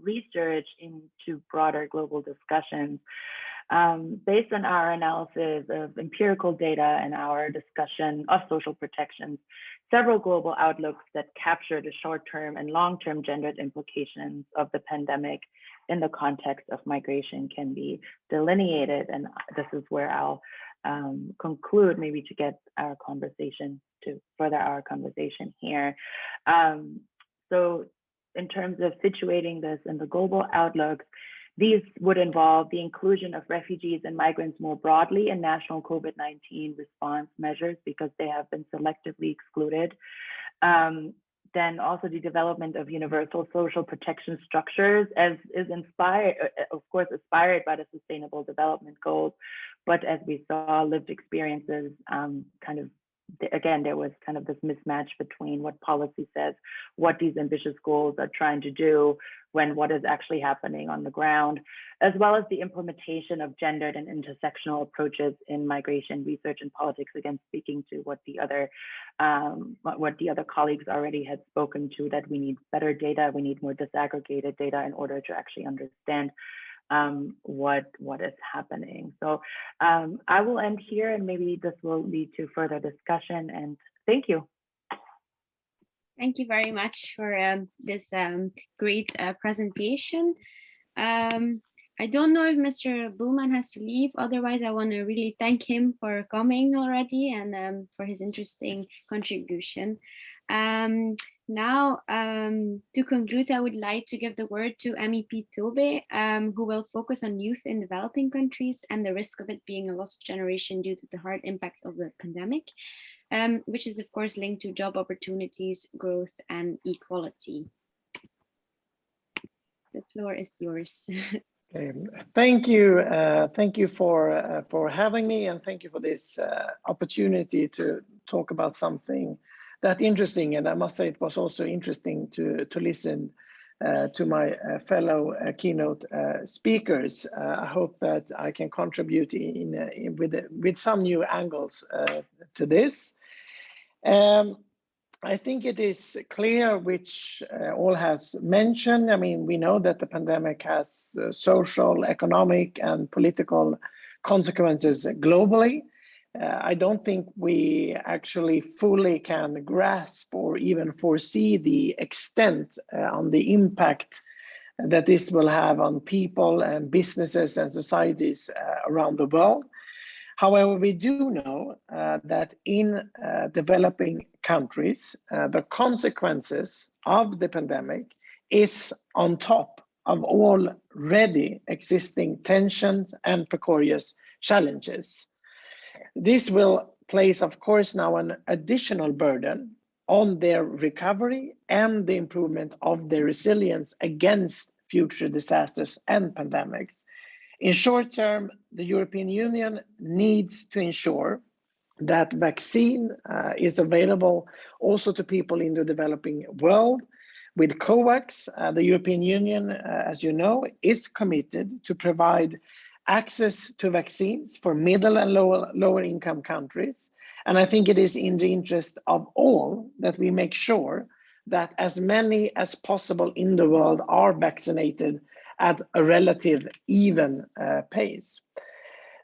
research into broader global discussions? Based on our analysis of empirical data and our discussion of social protections, several global outlooks that capture the short-term and long-term gendered implications of the pandemic in the context of migration can be delineated. And this is where I'll conclude, maybe to get our conversation, to further our conversation here. So in terms of situating this in the global outlooks, these would involve the inclusion of refugees and migrants more broadly in national COVID-19 response measures because they have been selectively excluded. Then also the development of universal social protection structures, as is inspired, of course, inspired by the Sustainable Development Goals. But as we saw, lived experiences kind of, again, there was kind of this mismatch between what policy says, what these ambitious goals are trying to do, when what is actually happening on the ground, as well as the implementation of gendered and intersectional approaches in migration research and politics. Again, speaking to what the other colleagues already had spoken to, that we need better data, we need more disaggregated data in order to actually understand what is happening. So I will end here, and maybe this will lead to further discussion, and thank you. Thank you very much for this great presentation. I don't know if Mr. BULLMANN has to leave, otherwise I want to really thank him for coming already and for his interesting contribution. Now, to conclude, I would like to give the word to MEP Tobe, who will focus on youth in developing countries and the risk of it being a lost generation due to the hard impact of the pandemic, which is of course linked to job opportunities, growth, and equality. The floor is yours. Thank you for having me, and thank you for this opportunity to talk about something that interesting. And I must say it was also interesting to listen to my fellow keynote speakers. I hope that I can contribute with some new angles to this. I think it is clear, which all has mentioned. I mean, we know that the pandemic has social, economic, and political consequences globally. I don't think we actually fully can grasp or even foresee the extent on the impact that this will have on people and businesses and societies around the world. However, we do know that in developing countries, the consequences of the pandemic is on top of already existing tensions and precarious challenges. This will place, of course, now an additional burden on their recovery and the improvement of their resilience against future disasters and pandemics. In short term, the European Union needs to ensure that vaccine is available also to people in the developing world. With COVAX, the European Union, as you know, is committed to provide access to vaccines for middle and lower income countries. And I think it is in the interest of all that we make sure that as many as possible in the world are vaccinated at a relative even pace.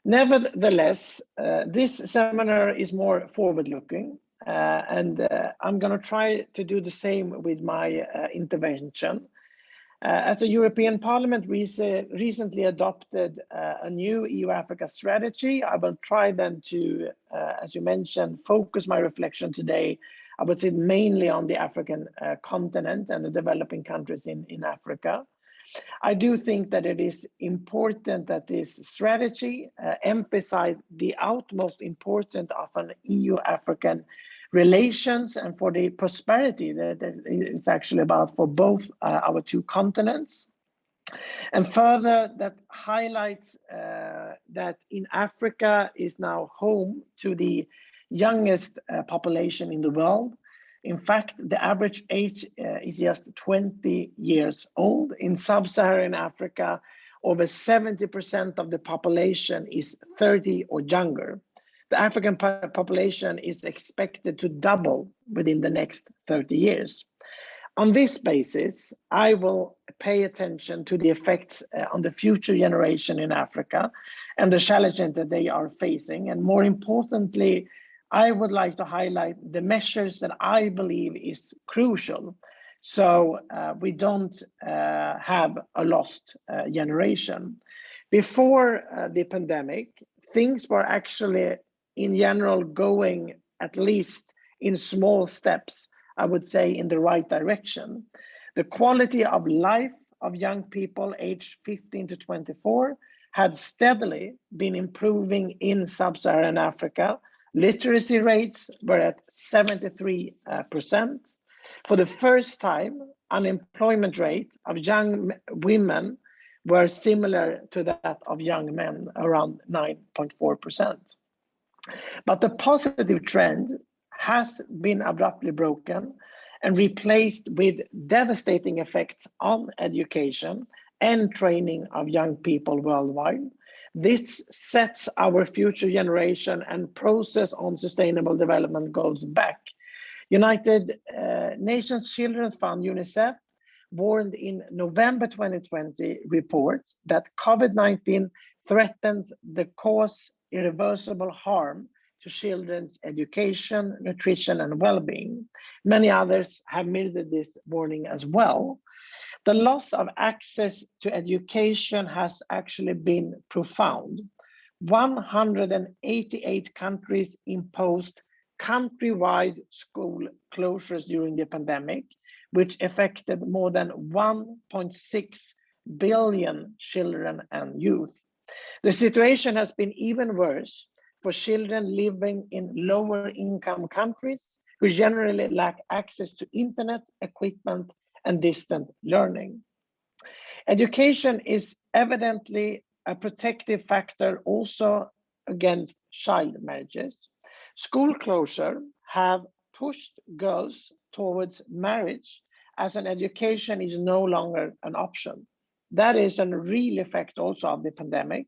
Nevertheless, this seminar is more forward-looking, and I'm going to try to do the same with my intervention. As the European Parliament recently adopted a new EU-Africa strategy, I will try then to, as you mentioned, focus my reflection today, I would say mainly on the African continent and the developing countries in Africa. I do think that it is important that this strategy emphasize the utmost importance of an EU-African relations and for the prosperity that it's actually about for both our two continents. And further, that highlights that in Africa is now home to the youngest population in the world. In fact, the average age is just 20 years old. In sub-Saharan Africa, over 70% of the population is 30 or younger. The African population is expected to double within the next 30 years. On this basis, I will pay attention to the effects on the future generation in Africa and the challenges that they are facing. And more importantly, I would like to highlight the measures that I believe is crucial so we don't have a lost generation. Before the pandemic, things were actually in general going at least in small steps, I would say, in the right direction. The quality of life of young people aged 15 to 24 had steadily been improving in sub-Saharan Africa. Literacy rates were at 73%. For the first time, unemployment rate of young women were similar to that of young men, around 9.4%. But the positive trend has been abruptly broken and replaced with devastating effects on education and training of young people worldwide. This sets our future generation and process on sustainable development goals back. United Nations Children's Fund, UNICEF, warned in November 2020 report that COVID-19 threatens to cause irreversible harm to children's education, nutrition, and well-being. Many others have made this warning as well. The loss of access to education has actually been profound. 188 countries imposed countrywide school closures during the pandemic, which affected more than 1.6 billion children and youth. The situation has been even worse for children living in lower income countries who generally lack access to internet, equipment, and distant learning. Education is evidently a protective factor also against child marriages. School closure have pushed girls towards marriage as an education is no longer an option. That is a real effect also of the pandemic.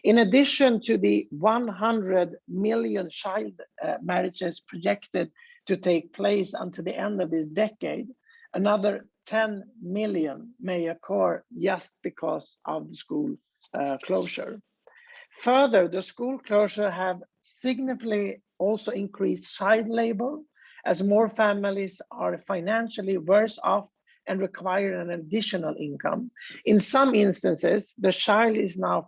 In addition to the 100 million child marriages projected to take place until the end of this decade, another 10 million may occur just because of the school closure. Further, the school closure have significantly also increased child labor as more families are financially worse off and require an additional income. In some instances, the child is now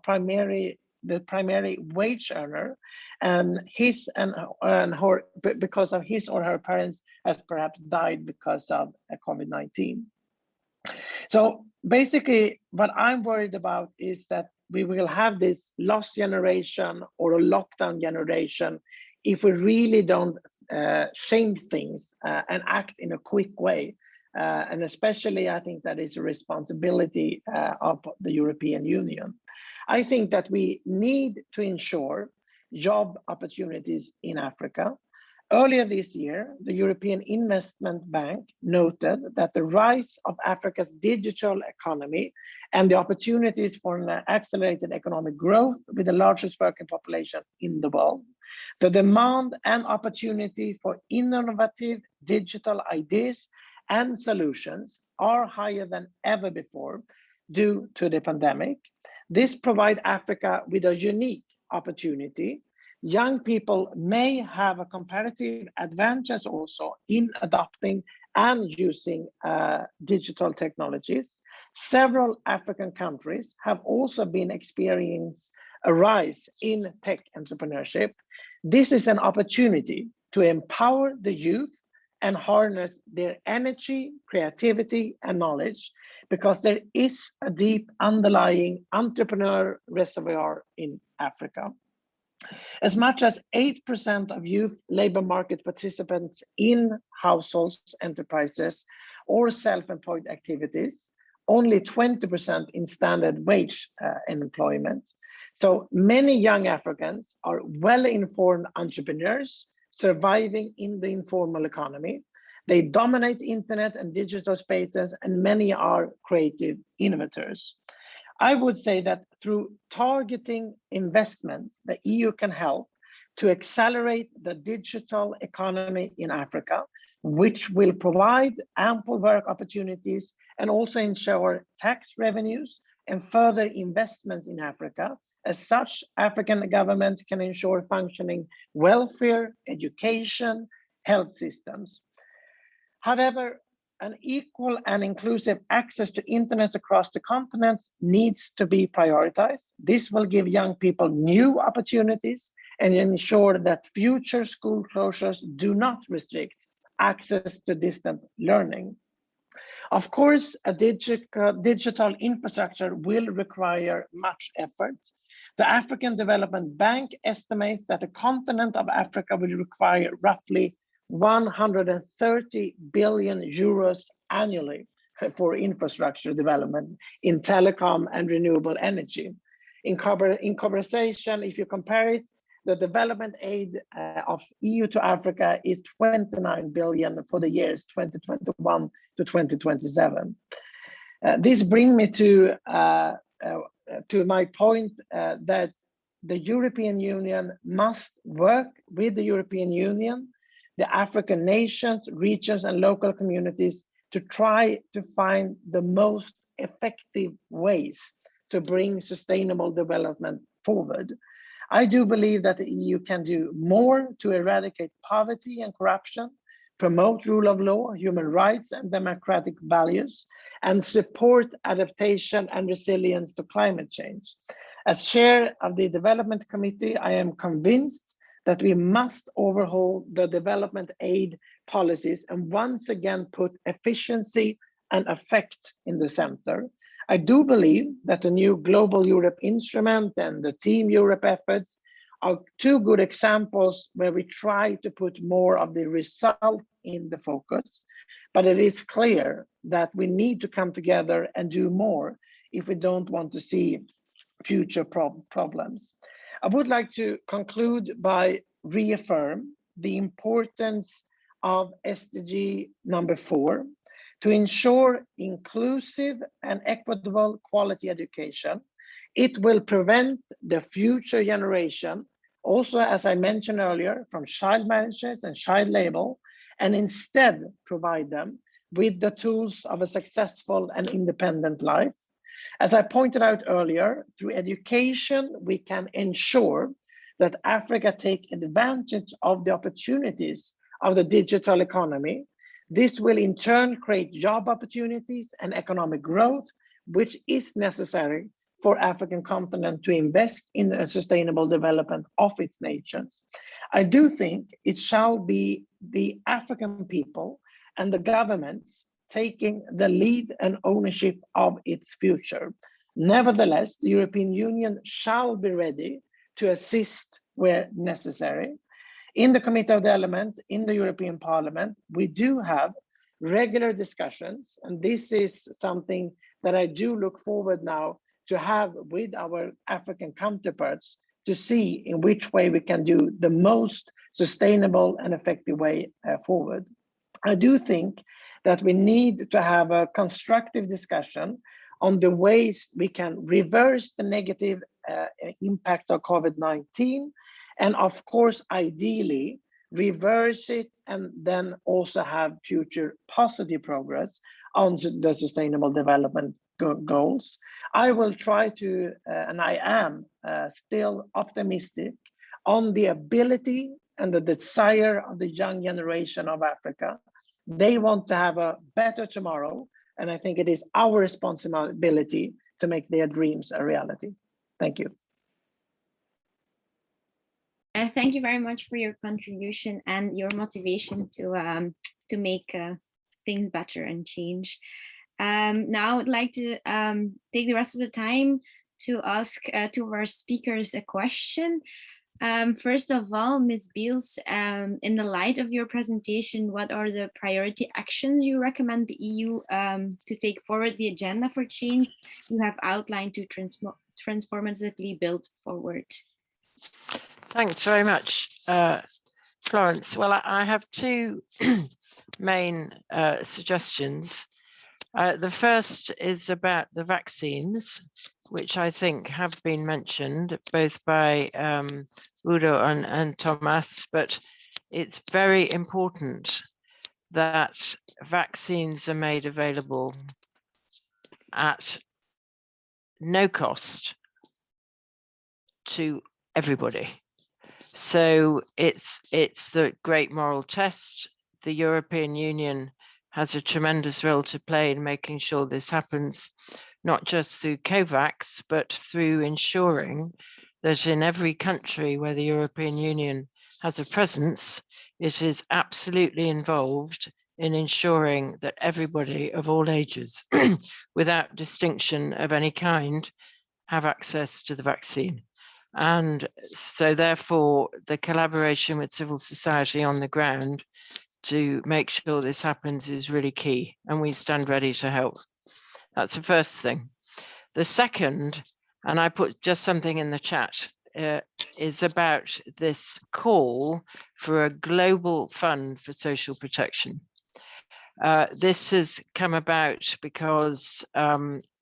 the primary wage earner, and his and her, because of his or her parents has perhaps died because of COVID-19. So basically, what I'm worried about is that we will have this lost generation or a lockdown generation if we really don't change things and act in a quick way. And especially, I think that is a responsibility of the European Union. I think that we need to ensure job opportunities in Africa, Earlier this year, the European Investment Bank noted that the rise of Africa's digital economy and the opportunities for an accelerated economic growth with the largest working population in the world, the demand and opportunity for innovative digital ideas and solutions are higher than ever before due to the pandemic. This provides Africa with a unique opportunity. Young people may have a comparative advantage also in adopting and using digital technologies. Several African countries have also been experiencing a rise in tech entrepreneurship. This is an opportunity to empower the youth and harness their energy, creativity, and knowledge, because there is a deep underlying entrepreneur reservoir in Africa. As much as 8% of youth labor market participants in households, enterprises, or self-employed activities, only 20% in standard wage employment. So many young Africans are well-informed entrepreneurs surviving in the informal economy. They dominate internet and digital spaces, and many are creative innovators. I would say that through targeting investments, the EU can help to accelerate the digital economy in Africa, which will provide ample work opportunities and also ensure tax revenues and further investments in Africa. As such, African governments can ensure functioning welfare, education, health systems. However, an equal and inclusive access to internet across the continent needs to be prioritized. This will give young people new opportunities and ensure that future school closures do not restrict access to distant learning. Of course, a digital infrastructure will require much effort. The African Development Bank estimates that the continent of Africa will require roughly 130 billion euros annually for infrastructure development in telecom and renewable energy. In conversation, if you compare it, the development aid of EU to Africa is 29 billion for the years 2021 to 2027. This brings me to my point that the European Union must work with the European Union, the African nations, regions, and local communities to try to find the most effective ways to bring sustainable development forward. I do believe that the EU can do more to eradicate poverty and corruption, promote rule of law, human rights, and democratic values, and support adaptation and resilience to climate change. As chair of the Development Committee, I am convinced that we must overhaul the development aid policies and once again put efficiency and effect in the center. I do believe that the new Global Europe instrument and the Team Europe efforts are two good examples where we try to put more of the result in the focus, but it is clear that we need to come together and do more if we don't want to see future problems. I would like to conclude by reaffirm the importance of SDG number 4 to ensure inclusive and equitable quality education. It will prevent the future generation, also as I mentioned earlier, from child marriages and child labor, and instead provide them with the tools of a successful and independent life. As I pointed out earlier, through education, we can ensure that Africa take advantage of the opportunities of the digital economy. This will in turn create job opportunities and economic growth, which is necessary for African continent to invest in the sustainable development of its nations. I do think it shall be the African people and the governments taking the lead and ownership of its future. Nevertheless, the European Union shall be ready to assist where necessary. In the Committee of Development, in the European Parliament, we do have regular discussions, and this is something that I do look forward now to have with our African counterparts to see in which way we can do the most sustainable and effective way forward. I do think that we need to have a constructive discussion on the ways we can reverse the negative impacts of COVID-19, and of course, ideally, reverse it and then also have future positive progress on the sustainable development goals. I will try to, and I am still optimistic on the ability and the desire of the young generation of Africa. They want to have a better tomorrow, and I think it is our responsibility to make their dreams a reality. Thank you. Thank you very much for your contribution and your motivation to make things better and change. Now I'd like to take the rest of the time to ask two of our speakers a question. First of all, Ms. Beales, in the light of your presentation, what are the priority actions you recommend the EU to take forward the agenda for change you have outlined to transformatively build forward? Thanks very much, Florence. Well, I have two main suggestions. The first is about the vaccines, which I think have been mentioned both by Udo and Thomas, but it's very important that vaccines are made available at no cost to everybody. So it's the great moral test. The European Union has a tremendous role to play in making sure this happens, not just through COVAX, but through ensuring that in every country where the European Union has a presence, it is absolutely involved in ensuring that everybody of all ages, without distinction of any kind, have access to the vaccine. And so therefore, the collaboration with civil society on the ground to make sure this happens is really key, and we stand ready to help. That's the first thing. The second, and I put just something in the chat, is about this call for a global fund for social protection. This has come about because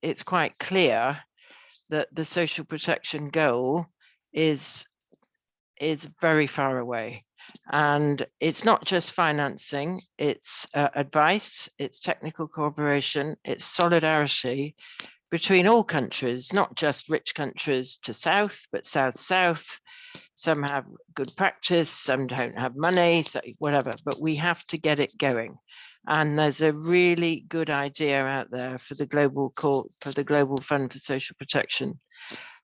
it's quite clear that the social protection goal is very far away. And it's not just financing, it's advice, it's technical cooperation, it's solidarity between all countries, not just rich countries to south, but south-south. Some have good practice, some don't have money, so whatever, but we have to get it going. And there's a really good idea out there for the global call, for the Global Fund for Social Protection,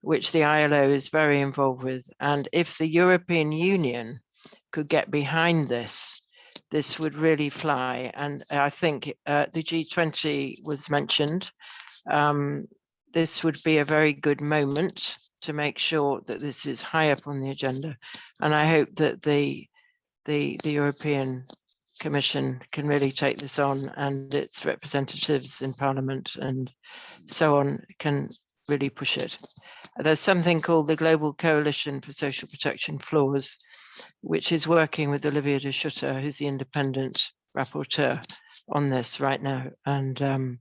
which the ILO is very involved with. And if the European Union could get behind this, this would really fly. And I think the G20 was mentioned. This would be a very good moment to make sure that this is high up on the agenda. And I hope that the European Commission can really take this on, and its representatives in Parliament and so on can really push it. There's something called the Global Coalition for Social Protection Floors, which is working with Olivier de Schutter, who's the independent rapporteur on this right now. And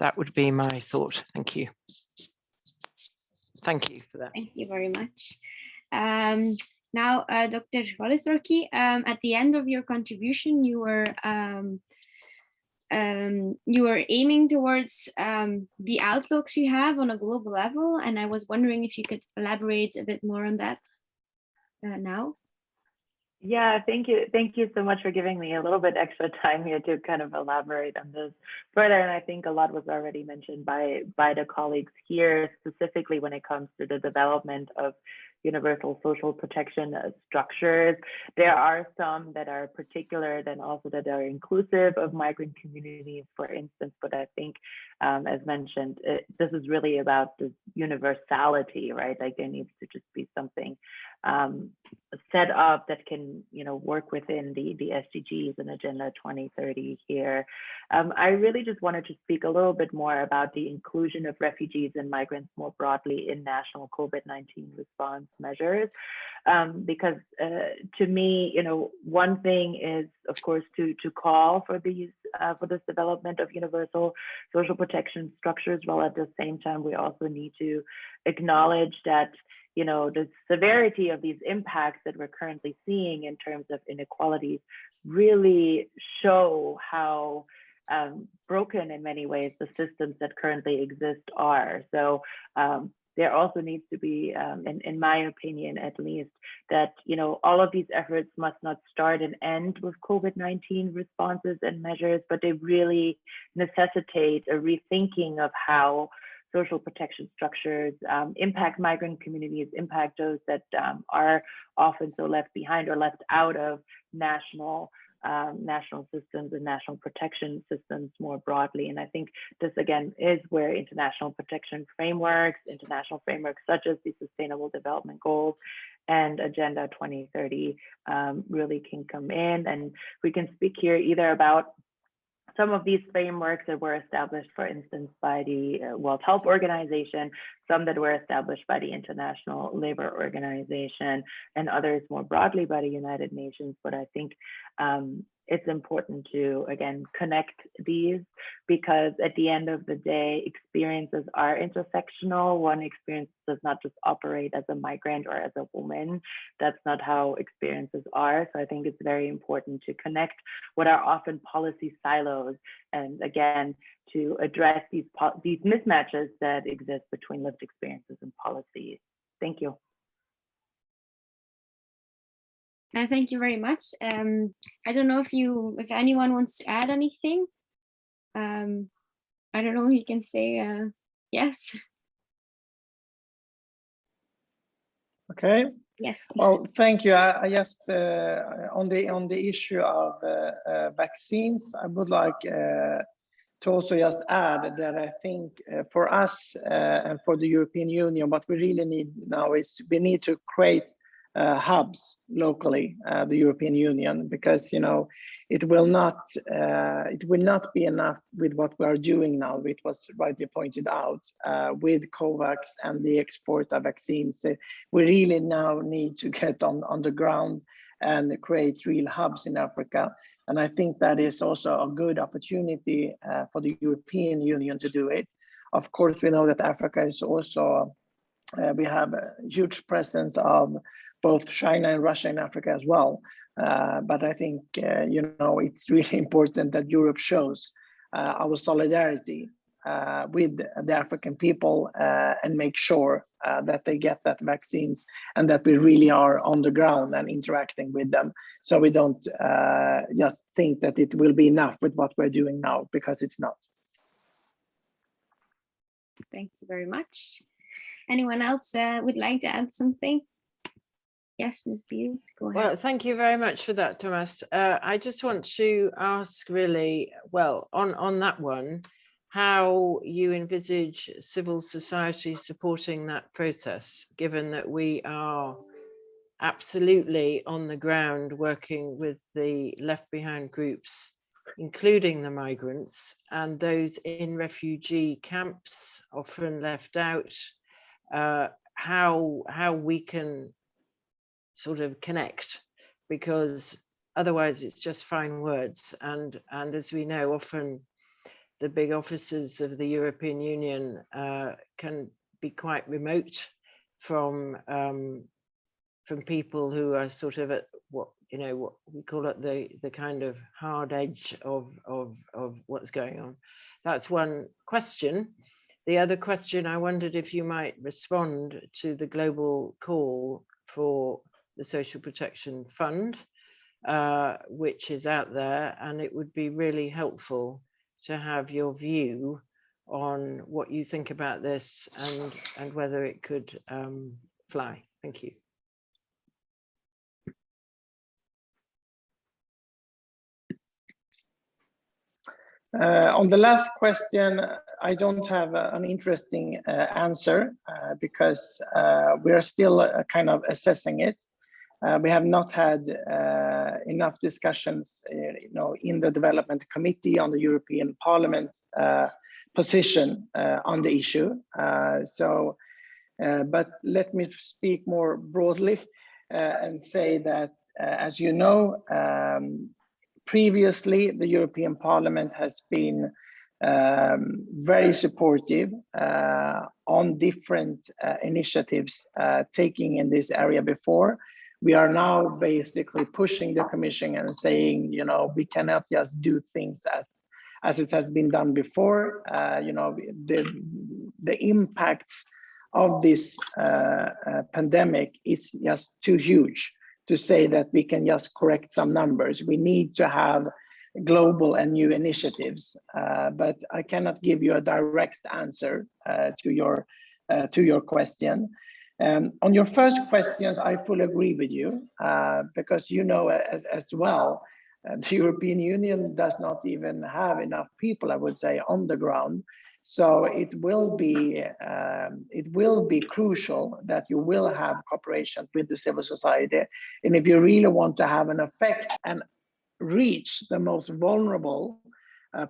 that would be my thought. Thank you. Thank you for that. Thank you very much. Now, Dr. Hollisroki, at the end of your contribution, you were aiming towards the outlooks you have on a global level, and I was wondering if you could elaborate a bit more on that now. Yeah, thank you. Thank you so much for giving me a little bit extra time here to kind of elaborate on this further. And I think a lot was already mentioned by the colleagues here, specifically when it comes to the development of universal social protection structures. There are some that are particular, then also that are inclusive of migrant communities, for instance. But I think, as mentioned, this is really about the universality, right? Like there needs to just be something set up that can, work within the SDGs and Agenda 2030 here. I really just wanted to speak a little bit more about the inclusion of refugees and migrants more broadly in national COVID-19 response measures, because to me, one thing is, of course, to call for these for this development of universal social protection structures, while at the same time we also need to acknowledge that the severity of these impacts that we're currently seeing in terms of inequalities really show how broken in many ways the systems that currently exist are. So there also needs to be, in my opinion at least, that all of these efforts must not start and end with COVID-19 responses and measures, but they really necessitate a rethinking of how social protection structures impact migrant communities, impact those that are often so left behind or left out of national systems and national protection systems more broadly. And I think this, again, is where international protection frameworks, such as the Sustainable Development Goals and Agenda 2030 really can come in. And we can speak here either about some of these frameworks that were established, for instance, by the World Health Organization, some that were established by the International Labor Organization, and others more broadly by the United Nations. But I think it's important to, again, connect these, because at the end of the day, experiences are intersectional. One experience does not just operate as a migrant or as a woman. That's not how experiences are. So I think it's very important to connect what are often policy silos, and again, to address these mismatches that exist between lived experiences and policies. Thank you. Thank you very much. I don't know if anyone wants to add anything. I don't know if you can say yes. Okay. Yes. Well, thank you. I just on the issue of vaccines, I would like to also just add that I think for us and for the European Union, what we really need now is we need to create hubs locally, the European Union, because it will not be enough with what we are doing now. It was rightly pointed out with COVAX and the export of vaccines. We really now need to get on the ground and create real hubs in Africa. And I think that is also a good opportunity for the European Union to do it. Of course, we know that Africa is also, we have a huge presence of both China and Russia in Africa as well. But I think, it's really important that Europe shows our solidarity with the African people and make sure that they get that vaccines and that we really are on the ground and interacting with them. So we don't just think that it will be enough with what we're doing now, because it's not. Thank you very much. Anyone else would like to add something? Yes, Ms. Beales, go ahead. Well, thank you very much for that, Thomas. I just want to ask really, well, on that one, how you envisage civil society supporting that process, given that we are absolutely on the ground working with the left behind groups, including the migrants and those in refugee camps, often left out, how we can sort of connect, because otherwise it's just fine words, and as we know, often the big offices of the European Union can be quite remote from people who are sort of at what we call it the kind of hard edge of what's going on. That's one question. The other question, I wondered if you might respond to the global call for the Social Protection Fund, which is out there, and it would be really helpful to have your view on what you think about this and whether it could fly. Thank you. On the last question, I don't have an interesting answer because we are still kind of assessing it. We have not had enough discussions, in the development committee on the European Parliament position on the issue. But let me speak more broadly and say that, as you know, previously the European Parliament has been very supportive on different initiatives taking in this area before. We are now basically pushing the Commission and saying, we cannot just do things as it has been done before. The impacts of this pandemic is just too huge to say that we can just correct some numbers. We need to have global and new initiatives, but I cannot give you a direct answer to your question. On your first questions, I fully agree with you because as well, the European Union does not even have enough people, I would say, on the ground. So it will be crucial that you will have cooperation with the civil society. And if you really want to have an effect and reach the most vulnerable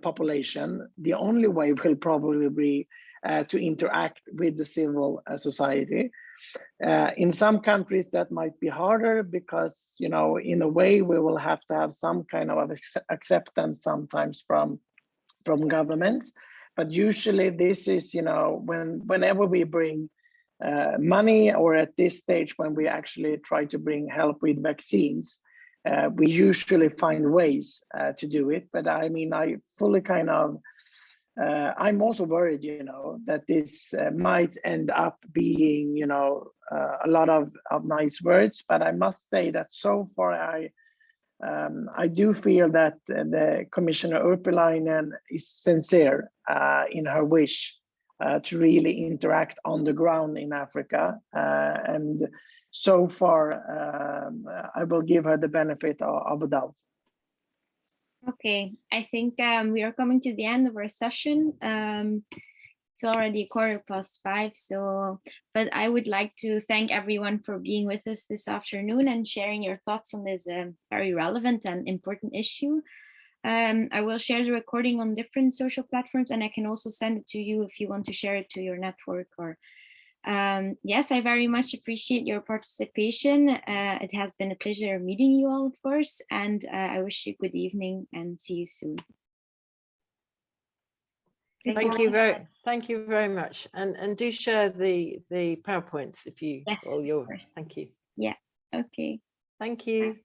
population, the only way will probably be to interact with the civil society. In some countries that might be harder because, in a way we will have to have some kind of acceptance sometimes from governments. But usually this is, whenever we bring money, or at this stage when we actually try to bring help with vaccines, we usually find ways to do it. But I mean, I fully I'm also worried, that this might end up being, a lot of nice words. But I must say that so far I do feel that the Commissioner Urpilainen is sincere in her wish to really interact on the ground in Africa. And so far, I will give her the benefit of a doubt. Okay, I think we are coming to the end of our session. It's already 5:15, but I would like to thank everyone for being with us this afternoon and sharing your thoughts on this very relevant and important issue. I will share the recording on different social platforms, and I can also send it to you if you want to share it to your network. Or yes, I very much appreciate your participation. It has been a pleasure meeting you all, of course, and I wish you good evening and see you soon. Thank you very much, and do share the PowerPoints if you. Yes, thank you. Yeah. Okay. Thank you.